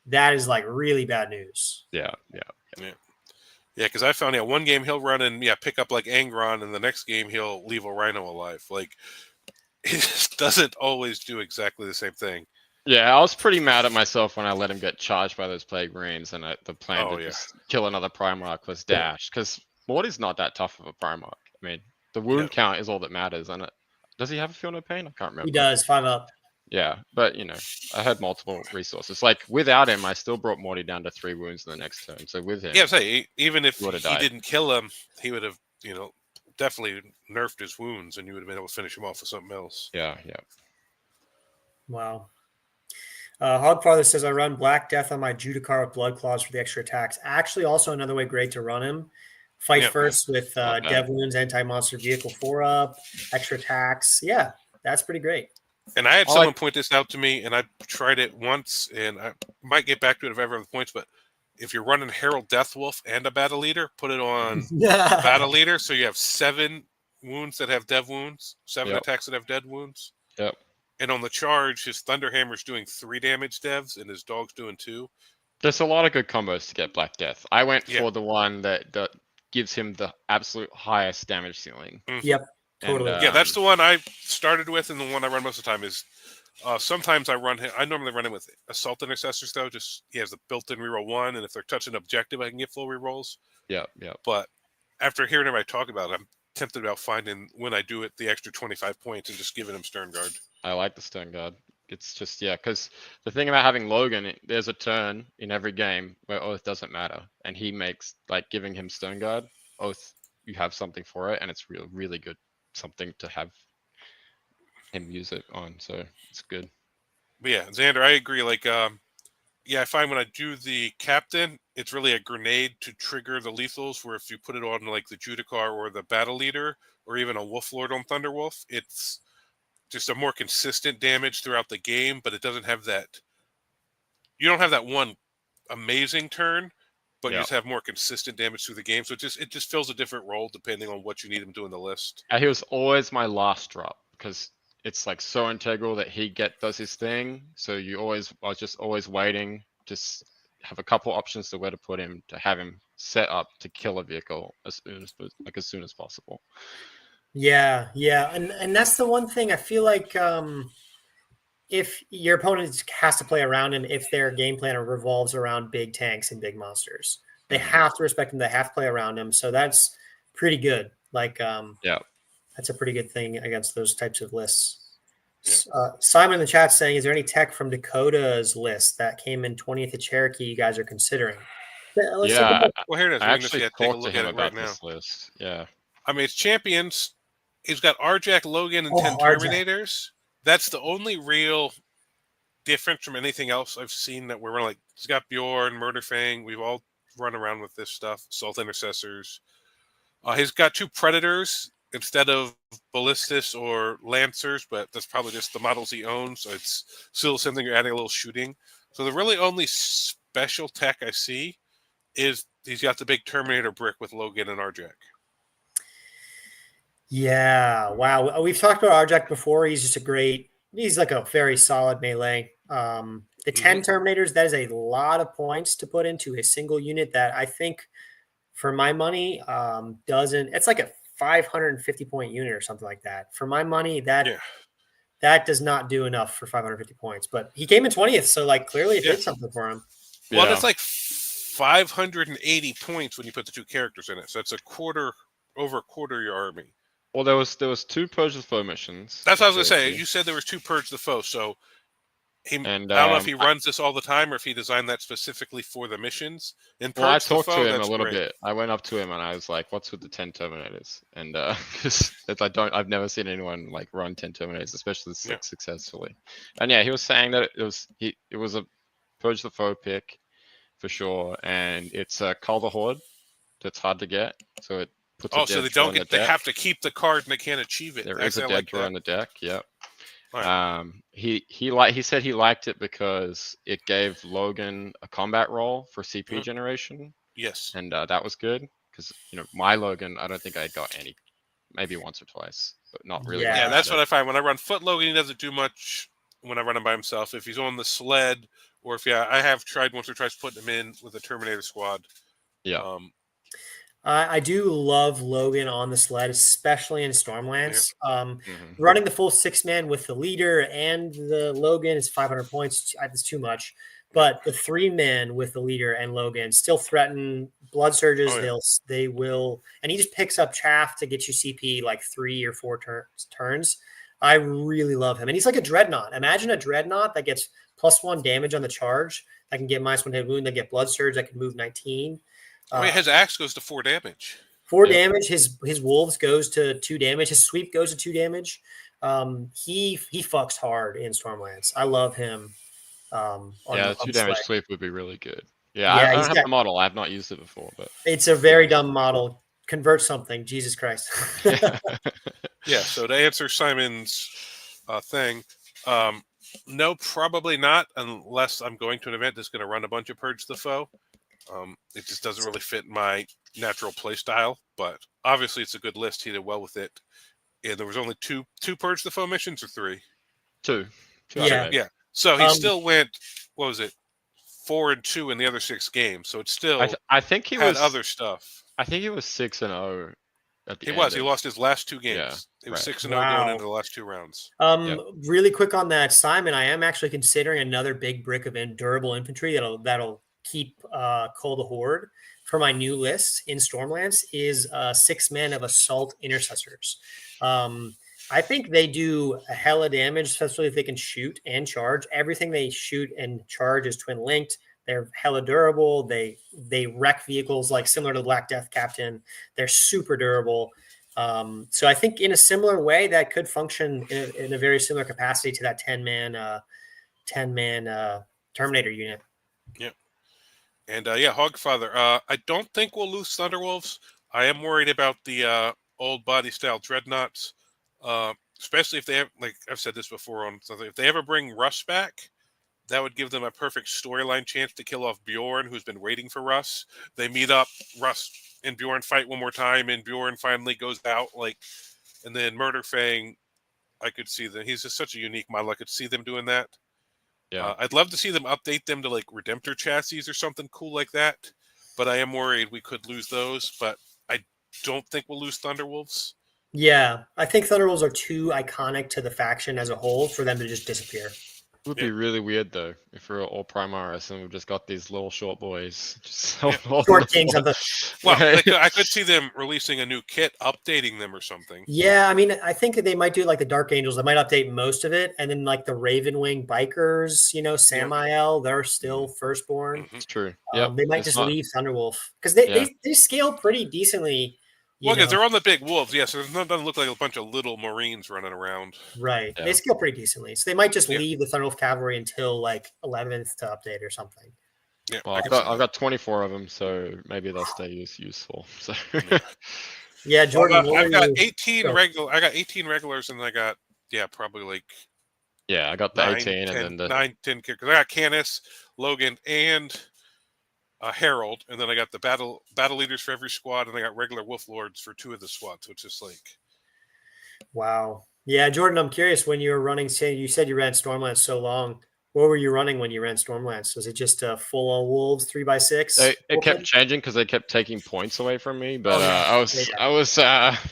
that is like really bad news. Yeah. Yeah, because I found one game he'll run and pick up like Angron, and the next game he'll leave a Rhino alive. Like it just doesn't always do exactly the same thing. Yeah, I was pretty mad at myself when I let him get charged by those Plague Marines, and the plan Oh, to yeah. just kill another Primarch was dash, because Morty's not that tough of a Primarch. I mean, the wound count is all that matters, and does he have a Feel No Pain? I can't remember. He does 5 up. Yeah, but you know, I had multiple resources. Like without him, I still brought Morty down to 3 wounds in the next turn. So with him, Yeah, say even if he would've he died. didn't kill him, he would have definitely nerfed his wounds, and you would have been able to finish him off with something else. Yeah. Wow. Hogfather says I run Black Death on my Judicar with Blood Claws for the extra attacks. Actually, also another way great to run him. Fight first with Dev Wounds, Anti-Monster Vehicle 4 up, extra attacks. Yeah, that's pretty great. And I had someone point this out to me, and I tried it once, and I might get back to it if I ever have the points, but if you're running Herald Deathwolf and a Battle Leader, put it on the Battle Leader, so you have 7 wounds that have Dev Wounds, 7 attacks that have Dead Wounds. Yep. And on the charge, his Thunderhammer's doing 3 damage devs, and his dog's doing 2. There's a lot of good combos to get Black Death. I went for the one that gives him the absolute highest damage ceiling. Yep, totally. And, that's the one I started with, and the one I run most of the time is. Sometimes I normally run him with Assault Intercessors, though. Just he has the built-in reroll 1, and if they're touching objective, I can get full rerolls. Yeah. But after hearing everybody talk about it, I'm tempted about finding when I do it the extra 25 points and just giving him Stern Guard. I like the Stern Guard. It's just because the thing about having Logan, there's a turn in every game where Oath doesn't matter, and he makes giving him Stern Guard. Oath, you have something for it, and it's really good something to have him use it on. So it's good. But yeah, Xander, I agree. I find when I do the Captain, it's really a grenade to trigger the lethals. Where if you put it on the Judicar or the Battle Leader, or even a Wolf Lord on Thunderwolf, it's just a more consistent damage throughout the game, but it doesn't have that. You don't have that one amazing turn, but you just have more consistent damage through the game. So it just fills a different role depending on what you need him to in the list. He was always my last drop because it's so integral that he does his thing. So I was just always waiting, just have a couple options to where to put him to have him set up to kill a vehicle as soon as possible. Yeah, and that's the one thing I feel like if your opponent has to play around him, if their game plan revolves around big tanks and big monsters, they have to respect him. They have to play around him. So that's pretty good. That's a pretty good thing against those types of lists. Yeah. Simon in the chat saying, is there any tech from Dakota's list that came in 20th at Cherokee you guys are considering? Well, here it is. I actually talked to him about this list. Yeah. I mean, it's champions. He's got Arjac, Logan, and 10 Terminators. That's the only real difference from anything else I've seen that we're running. He's got Bjorn, Murder Fang. We've all run around with this stuff. Assault Intercessors. He's got 2 Predators instead of Ballistas or Lancers, but that's probably just the models he owns. So it's still something you're adding a little shooting. So the really only special tech I see is he's got the big Terminator brick with Logan and Arjac. Yeah, wow. We've talked about Arjac before. He's just he's like a very solid melee. The 10 Terminators, that is a lot of points to put into a single unit that I think for my money it's like a 550 point unit or something like that. For my money, that does not do enough for 550 points, but he came in 20th. So clearly it did something for him. Well, it's 580 points when you put the 2 characters in it. So it's over a quarter of your army. Well, there was 2 Purge the Foe missions. That's what I was going to say. You said there was 2 Purge the Foe. So And I don't know if he runs this all the time or if he designed that specifically for the missions. And well, I Purge the talked to Foe, him a that's little great. bit. I went up to him and I was like, "What's with the 10 Terminators?" And because I've never seen anyone like run 10 Terminators, especially 6 successfully. And yeah, he was saying that it was a Purge the Foe pick for sure, and it's a Cull the Horde that's hard to get, so it puts a So dead they draw don't on the get. They deck. have to keep the card and they can't achieve it. There is Actually, a I dead like draw that. on the deck. Yep. Right. He said he liked it because it gave Logan a combat role for CP Mhm. generation, Yes. and that was good because my Logan, I don't think I got any, maybe once or twice, but not really. Yeah. Yeah, that's what I find when I run Foot Logan. He doesn't do much when I run him by himself. If he's on the sled, or if I have tried once or twice putting him in with a Terminator squad. Yeah. I do love Logan on the sled, especially in Yeah. Stormlands. Mhm. Running the full 6-man with the leader and the Logan is 500 points. It's too much. But the 3-man with the leader and Logan still threaten blood surges. Oh, yeah. They will, and he just picks up chaff to get you CP like 3 or 4 turns. I really love him, and he's like a dreadnought. Imagine a dreadnought that gets +1 damage on the charge. That can get -1 hit wound. That get blood surge. That can move 19. His axe goes to 4 damage. 4 Yep. damage. His wolves goes to 2 damage. His sweep goes to 2 damage. He fucks hard in Stormlands. I love him. On The on 2 Slay. damage sweep would be really good. Yeah, Yeah, I he's don't have got. the model. I have not used it before, but It's a very dumb model. Convert something. Jesus Christ. Yeah. So to answer Simon's thing, no, probably not, unless I'm going to an event that's going to run a bunch of Purge the Foe. It just doesn't really fit my natural play style, but obviously it's a good list. He did well with it. And there was only two Purge the Foe missions, or 3? 2. Yeah. Yeah. So he Um, still went, what was it, 4-2 in the other 6 games. So it's still I think he had was other stuff. I think he was 6-0 at the He end. was. He lost his last 2 games. Yeah, He was right. 6-0 Wow. going into the last 2 rounds. Yep. Really quick on that, Simon. I am actually considering another big brick of durable infantry that'll keep Cull the Horde for my new list in Stormlands is 6 men of assault intercessors. I think they do a hella damage, especially if they can shoot and charge. Everything they shoot and charge is twin linked. They're hella durable. They wreck vehicles like similar to the Black Death Captain. They're super durable. So I think in a similar way that could function in a very similar capacity to that 10-man Terminator unit. Yep. And Hogfather. I don't think we'll lose Thunderwolves. I am worried about the old body style dreadnoughts, especially if they have, like I've said this before on something. If they ever bring Russ back, that would give them a perfect storyline chance to kill off Bjorn, who's been waiting for Russ. They meet up, Russ and Bjorn fight one more time, and Bjorn finally goes out. And then Murder Fang, I could see that he's just such a unique model. I could see them doing that. Yeah. I'd love to see them update them to like Redemptor chassis or something cool like that. But I am worried we could lose those. But I don't think we'll lose Thunderwolves. Yeah, I think Thunderwolves are too iconic to the faction as a whole for them to just disappear. It would be really weird though if we're all Primaris and we've just got these little short boys just Short kings of the. Well, I could see them releasing a new kit, updating them or something. Yeah, I mean, I think they might do like the Dark Angels. They might update most of it, and then like the Ravenwing Bikers, Samael, they're still firstborn. It's true. Yeah, They might just leave Thunderwolf because they scale pretty decently. Well, because they're on the big wolves, so it doesn't look like a bunch of little Marines running around. Right. Yeah. They scale pretty decently. So they might just leave the Thunderwolf Cavalry until like 11th to update or something. Yeah, well, I've got 24 of them, so maybe they'll stay useful. So yeah, Jordan. I've got 18 regular. I got 18 regulars, and I got probably like I got the 18 and then the 9, 10 because I got Canis, Logan, and Harold, and then I got the battle leaders for every squad, and I got regular wolf lords for 2 of the squads, which is like wow. Yeah, Jordan, I'm curious when you were running. Say you said you ran Stormlands so long. What were you running when you ran Stormlands? Was it just full on wolves 3x6? It kept changing because they kept taking points away from me. But I was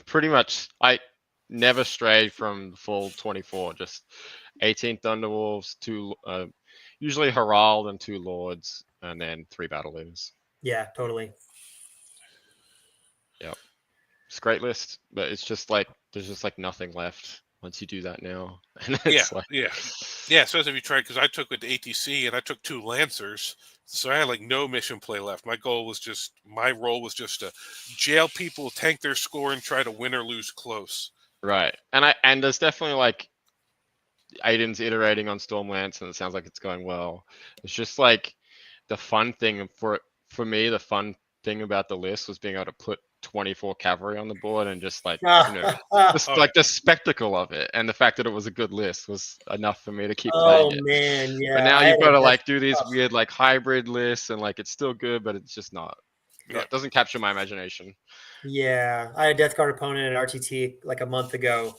pretty much I never strayed from the full 24. Just 18 Thunderwolves, 2 usually Herald and 2 Lords, and then 3 battle leaders. Yeah, totally. Yep, it's a great list, but it's just like there's just like nothing left. once you do that now. And Yeah, it's like, yeah. Especially if you tried, because I took with ATC and I took 2 Lancers, so I had like no mission play left. My role was just to jail people, tank their score, and try to win or lose close. right. And there's definitely like Aiden's iterating on Stormlance, and it sounds like it's going well. It's just like the fun thing for me. The fun thing about the list was being able to put 24 cavalry on the board and just like just Oh, like the spectacle of it, and the fact that it was a good list was enough for me to keep Oh playing it. man, yeah. But now I you've had got a to death like do these tough. weird like hybrid lists, and like it's still good, but it's just not. Yeah. It doesn't capture my imagination. Yeah, I had a Death Guard opponent at RTT like a month ago.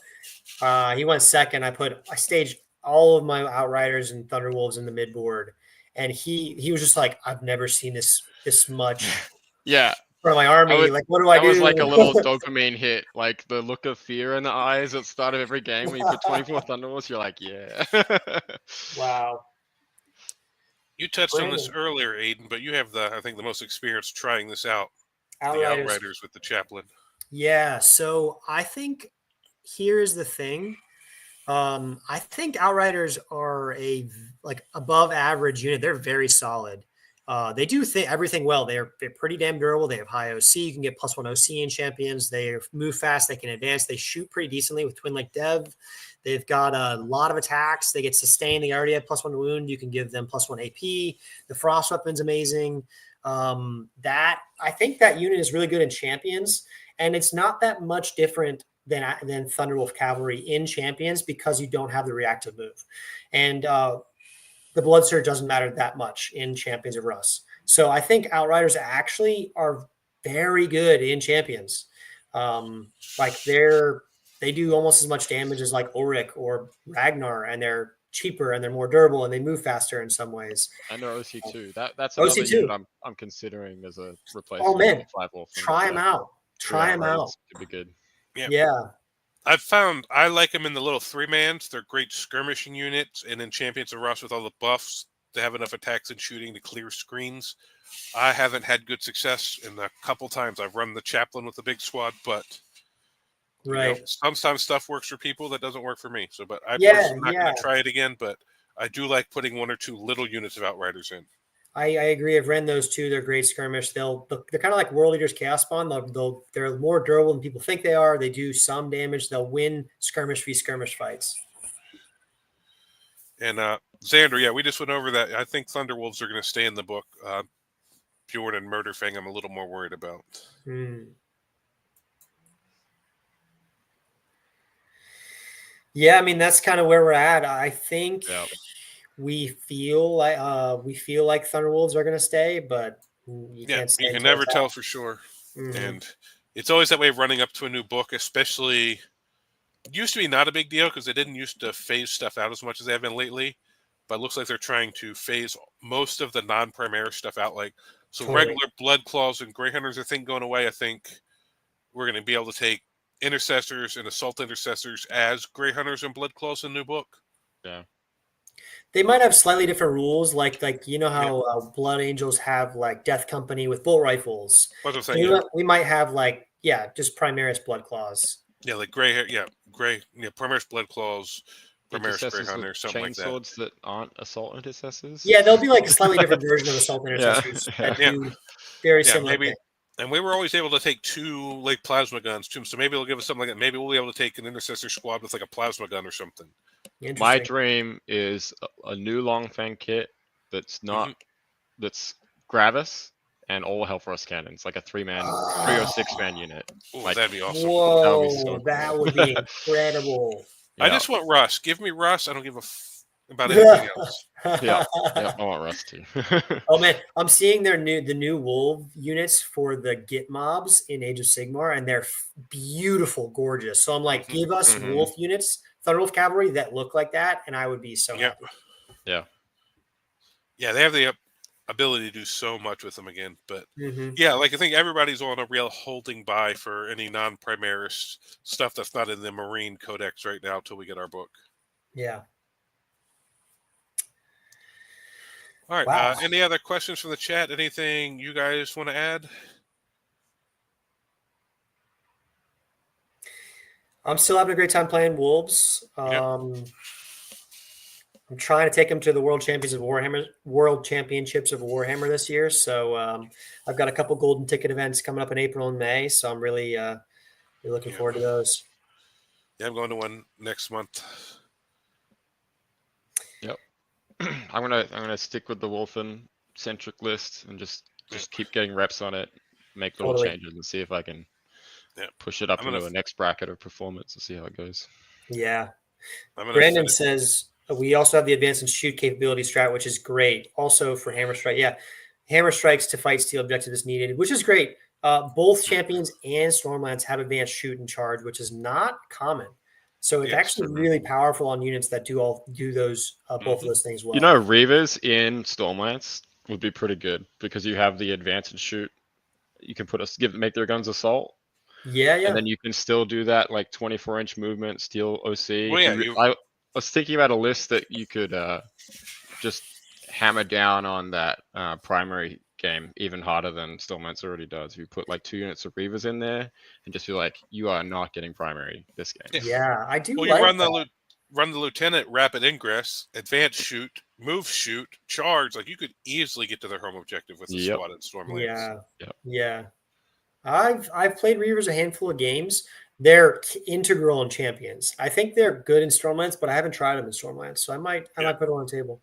He went second. I staged all of my Outriders and Thunderwolves in the midboard, and he was just like, I've never seen this much Yeah, from my I army. would. Like, what do I That was do? like a little dopamine hit, like the look of fear in the eyes at the start of every game when you put 24 Thunderbolts. You're like, yeah. Wow. you touched on this Brandon, earlier, Aiden, but you have I think the most experience trying this out. The Outriders. Outriders with the chaplain. Yeah. So I think here's the thing. I think Outriders are like above average unit. They're very solid. They do everything well. They're pretty damn durable. They have high OC. You can get +1 OC in champions. They move fast. They can advance. They shoot pretty decently with Twin Link Dev. They've got a lot of attacks. They get sustained. They already have +1 wound. You can give them +1 AP. The frost weapon's amazing. That I think that unit is really good in champions, and it's not that much different than Thunderwolf Cavalry in champions because you don't have the reactive move, and the blood surge doesn't matter that much in champions of Russ. So I think Outriders actually are very good in champions. Like they do almost as much damage as like Ulrich or Ragnar, and they're cheaper and they're more durable and they move faster in some ways. And they're OC2. That's another OC2. unit I'm considering as a Oh replacement man, for 5 Wolf. try them out. Try them out. Could be good. Yeah. I've found I like them in the little 3-mans. They're great skirmishing units, and in Champions of Rust with all the buffs, they have enough attacks and shooting to clear screens. I haven't had good success in the couple times I've run the chaplain with the big squad, but Right. sometimes stuff works for people that doesn't work for me. So, but I'm not going to try it again. But I do like putting 1 or 2 little units of Outriders in. I agree. I've ran those too. They're great skirmish. They're kind of like World Leaders Chaos Spawn. They're more durable than people think they are. They do some damage. They'll win skirmish v skirmish fights. And Xander, yeah, we just went over that. I think Thunderwolves are going to stay in the book. Fjord and Murder Fang, I'm a little more worried about. Yeah, I mean that's kind of where we're at. I think we feel like Thunderwolves are going to stay, but you can't say. You can never tell for sure. And it's always that way running up to a new book, especially. It used to be not a big deal because they didn't used to phase stuff out as much as they have been lately. But it looks like they're trying to phase most of the non-Primaris stuff out. Regular Blood Claws and Grey Hunters, I think, going away. I think we're going to be able to take Intercessors and Assault Intercessors as Grey Hunters and Blood Claws in the new book. Yeah. They might have slightly different rules, like you know how Blood Angels have like Death Company with bolt rifles. We might have just Primaris Blood Claws. Yeah, like Primaris Blood Claws, Primaris Grey Hunters, something like that. Swords that aren't Assault Intercessors. Yeah, they'll be like a slightly different version of Assault Intercessors that do very similar. Maybe. And we were always able to take 2 like plasma guns too, so maybe they'll give us something like that. Maybe we'll be able to take an Intercessor squad with like a plasma gun or something. My dream is a new Long Fang kit that's not that's Gravis and all Hellfrost cannons, like a 3-man, 3 or 6-man unit. Ooh, that'd be awesome. Whoa, that would be so cool. That would be incredible. I just want Russ. Give me Russ. I don't give a about anything else. Yeah, I want Russ too. Oh man, I'm seeing the new Wolf units for the Git mobs in Age of Sigmar, and they're beautiful, gorgeous. So I'm like, give us Wolf units, Thunderwolf Cavalry that look like that, and I would be so happy. Yeah, they have the ability to do so much with them again. But I think everybody's on a real holding by for any non-Primaris stuff that's not in the Marine Codex right now till we get our book. Yeah. All right. Wow. Any other questions from the chat? Anything you guys want to add? I'm still having a great time playing Wolves. Yep. I'm trying to take him to the World Championships of Warhammer this year. So I've got a couple golden ticket events coming up in April and May. So I'm really looking forward to those. Yeah, I'm going to one next month. Yep. I'm gonna stick with the Wolfen centric list and just keep getting reps on it, make little changes, and see if I can push it up into the next bracket of performance and see how it goes. Yeah. Brandon says we also have the advance and shoot capability strat, which is great. Also for Hammer Strike. Yeah. Hammer Strikes to fight steel objective is needed, which is great. Both champions and Stormlands have advanced shoot and charge, which is not common. So it's actually really powerful on units that do those both of those things well. You know, Reavers in Stormlands would be pretty good because you have the advance and shoot. You can make their guns assault. Yeah. And then you can still do that like 24-inch movement, steel OC. Well, yeah, I was thinking about a list that you could just hammer down on that primary game even harder than Stormlands already does. If you put like 2 units of Reavers in there and just be like, you are not getting primary this game. Yeah, I do. Well, like you run the lieutenant, rapid ingress, advanced shoot, move shoot, charge. Like you could easily get to their home objective with the squad in Stormlands. Yeah. I've played Reavers a handful of games. They're integral in Champions. I think they're good in Stormlands, but I haven't tried them in Stormlands, so I might put them on the table.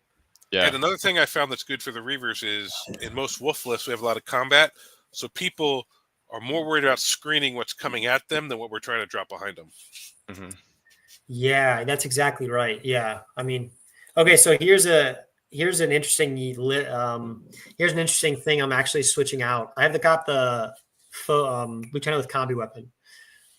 Yeah. And another thing I found that's good for the Reavers is in most Wolf lists we have a lot of combat, so people are more worried about screening what's coming at them than what we're trying to drop behind them. Mm-hmm. Yeah, that's exactly right. Yeah, I mean, okay, so here's an interesting thing. I'm actually switching out. Got the lieutenant with combi weapon.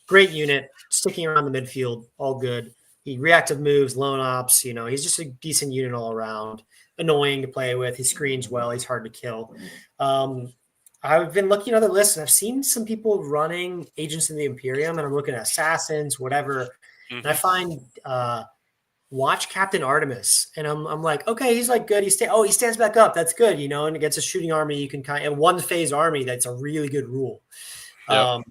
Great unit, sticking around the midfield, all good. He reactive moves, lone ops. He's just a decent unit all around. Annoying to play with. He screens well. He's hard to kill. I've been looking at other lists, and I've seen some people running Agents in the Imperium, and I'm looking at Assassins, whatever. Mm-hmm. And I find watch Captain Artemis, and I'm like, okay, he's like good. He stands back up. That's good, and against a shooting army, you can and one phase army. That's a really good rule. Yep.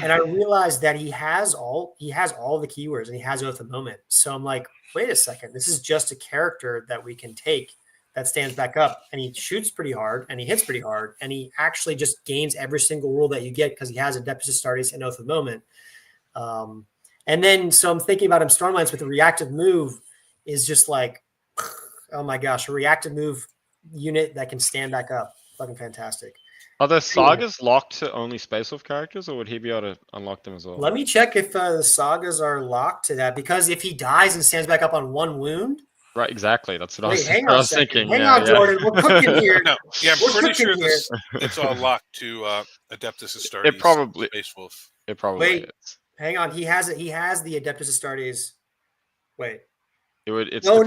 And I realized that he has all the keywords, and he has Oath of Moment. So I'm like, wait a second, this is just a character that we can take that stands back up, and he shoots pretty hard, and he hits pretty hard, and he actually just gains every single rule that you get because he has Adeptus Astartes and Oath of Moment. And then, so I'm thinking about him Stormlands with a reactive move is just like, oh my gosh, a reactive move unit that can stand back up. Fucking fantastic. Are the sagas locked to only Space Wolf characters, or would he be able to unlock them as well? Let me check if the sagas are locked to that, because if he dies and stands back up on 1 wound. Right, exactly. That's what I was thinking. Hang on, Jordan. We're cooking here. No, yeah, I'm pretty sure it's all locked to Adeptus Astartes. It probably Space Wolf. It probably is. Hang on. He has the Adeptus Astartes. Wait. It's oh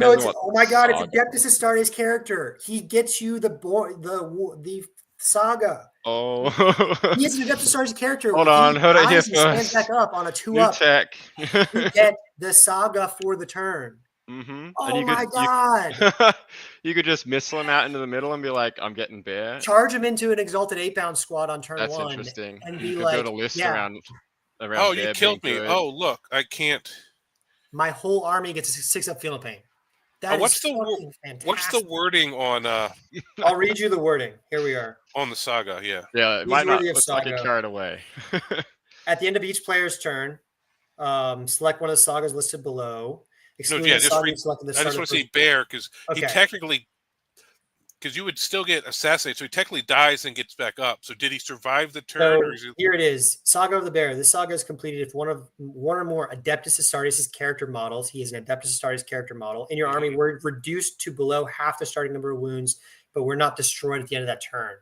my god! It's Adeptus Astartes character. He gets you the saga. Oh, he is an Adeptus Astartes character. Hold on here first. Stands back up on a 2-up. Tech. You get the saga for the turn. Mm-hmm. Oh my god! You could just missile him out into the middle and be like, "I'm getting bear." Charge him into an exalted 8-bound squad on turn 1. That's interesting. And you be could like, build a list around. Oh, you killed me! Good. Oh, look, I can't. My whole army gets a 6-up Feeling Pain. What's the wording on? I'll read you the wording. Here we are on the saga. Yeah, it might not look like it carried away. At the end of each player's turn, select one of the sagas listed below. I just want to see Bear because he technically, because you would still get assassinated, so he technically dies and gets back up. So did he survive the turn? Here it is, Saga of the Bear. This saga is completed if one or more Adeptus Astartes character models. He is an Adeptus Astartes character model in your army. We're reduced to below half the starting number of wounds, but we're not destroyed at the end of that turn.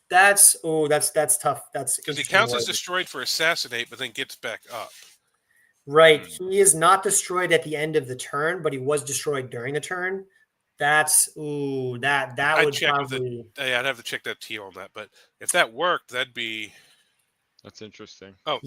That's tough. That's because he counts as destroyed for assassinate, but then gets back up. Right. He is not destroyed at the end of the turn, but he was destroyed during the turn. That would probably. I'd have to check that T on that, but if that worked, that's interesting. Oh,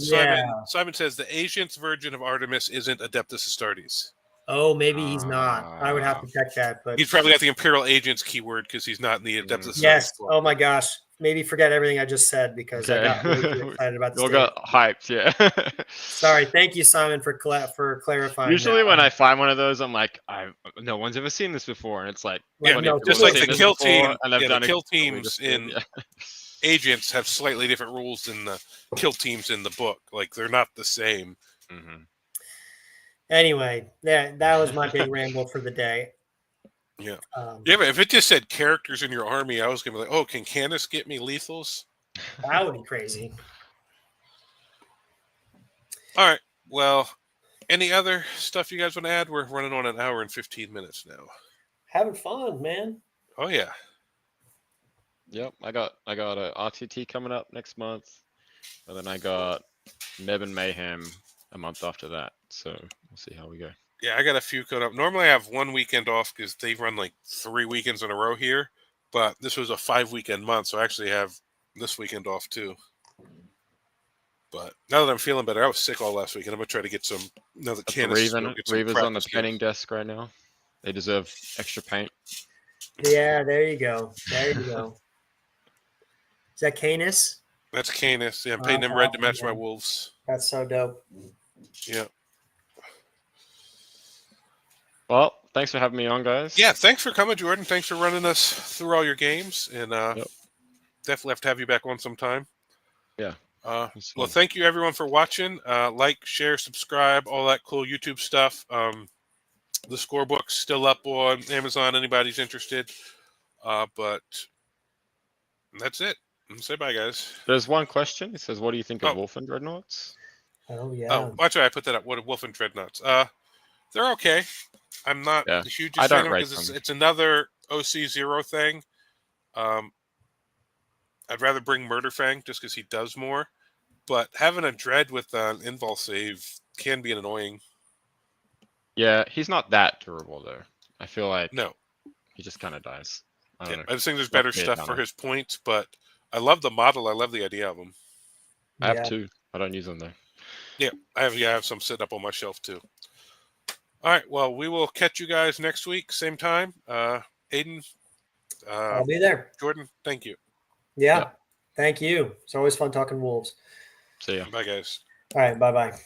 Simon says the Agent's Virgin of Artemis isn't Adeptus Astartes. Oh, maybe he's not. I would have to check that, but he's probably got the Imperial Agents keyword because he's not in the Adeptus Astartes. Yes. Oh my gosh. maybe forget everything I just said because I got way too Okay. excited about We this all game. got hyped, yeah. Sorry. Thank you, Simon, for clarifying. Usually that. when I find one of those, I'm like, no one's ever seen this before, and it's like Yeah, 20 no, people Just have like seen the this kill before, team, and they've the done kill exactly teams just good, in yeah. Agents have slightly different rules than the kill teams in the book. Like they're not the same. Mhm. Anyway, that was my big ramble for the day. Yeah. Yeah, but if it just said characters in your army, I was gonna be like, oh, can Canis get me lethals? That would be crazy. All right. Well, any other stuff you guys want to add? We're running on an hour and 15 minutes now. Having fun, man. Oh yeah. Yep, I got a RTT coming up next month, and then I got Meb and Mayhem a month after that. So we'll see how we go. Yeah, I got a few coming up. Normally I have 1 weekend off because they run like 3 weekends in a row here. But this was a 5-weekend month, so I actually have this weekend off too. But now that I'm feeling better, I was sick all last week, and I'm gonna try to get some. Now that Canis is going to get some Reaver's on the practice painting desk right now. They deserve extra paint. Yeah, there you go. There you go. Is that Canis? That's Canis. Yeah, I'm Oh, painting that's him red to awesome, match my man. wolves. That's so dope. Yeah. Well, thanks for having me on, guys. Yeah, thanks for coming, Jordan. Thanks for running us through all your games, and Yep. definitely have to have you back on sometime. Yeah. Well, thank you everyone for watching. Like, share, subscribe, all that cool YouTube stuff. The scorebook's still up on Amazon. Anybody's interested. But that's it. Say bye, guys. There's one question. It says, "What do you think of Oh. Wolf and Dreadnoughts?" Oh yeah. Oh, watch out! I put that up. What a Wolf and Dreadnoughts. They're okay. I'm not Yeah, the hugest I fan don't of rate because them. it's another OC0 thing. I'd rather bring Murder Fang just because he does more. But having a Dread with an invul save can be annoying. Yeah, he's not that durable though. I feel like No. he just kind of dies. I Yeah, don't know. I just think there's Not better me, stuff for Donna. his points, but I love the model. I love the idea of him. I have Yeah. two. I don't use them though. Yeah, I have some sitting up on my shelf too. All right, well, we will catch you guys next week, same time. Aiden, I'll be there. Jordan, thank you. Yeah. Yep. Thank you. It's always fun talking wolves. See ya. Bye, guys. All right. Bye-bye.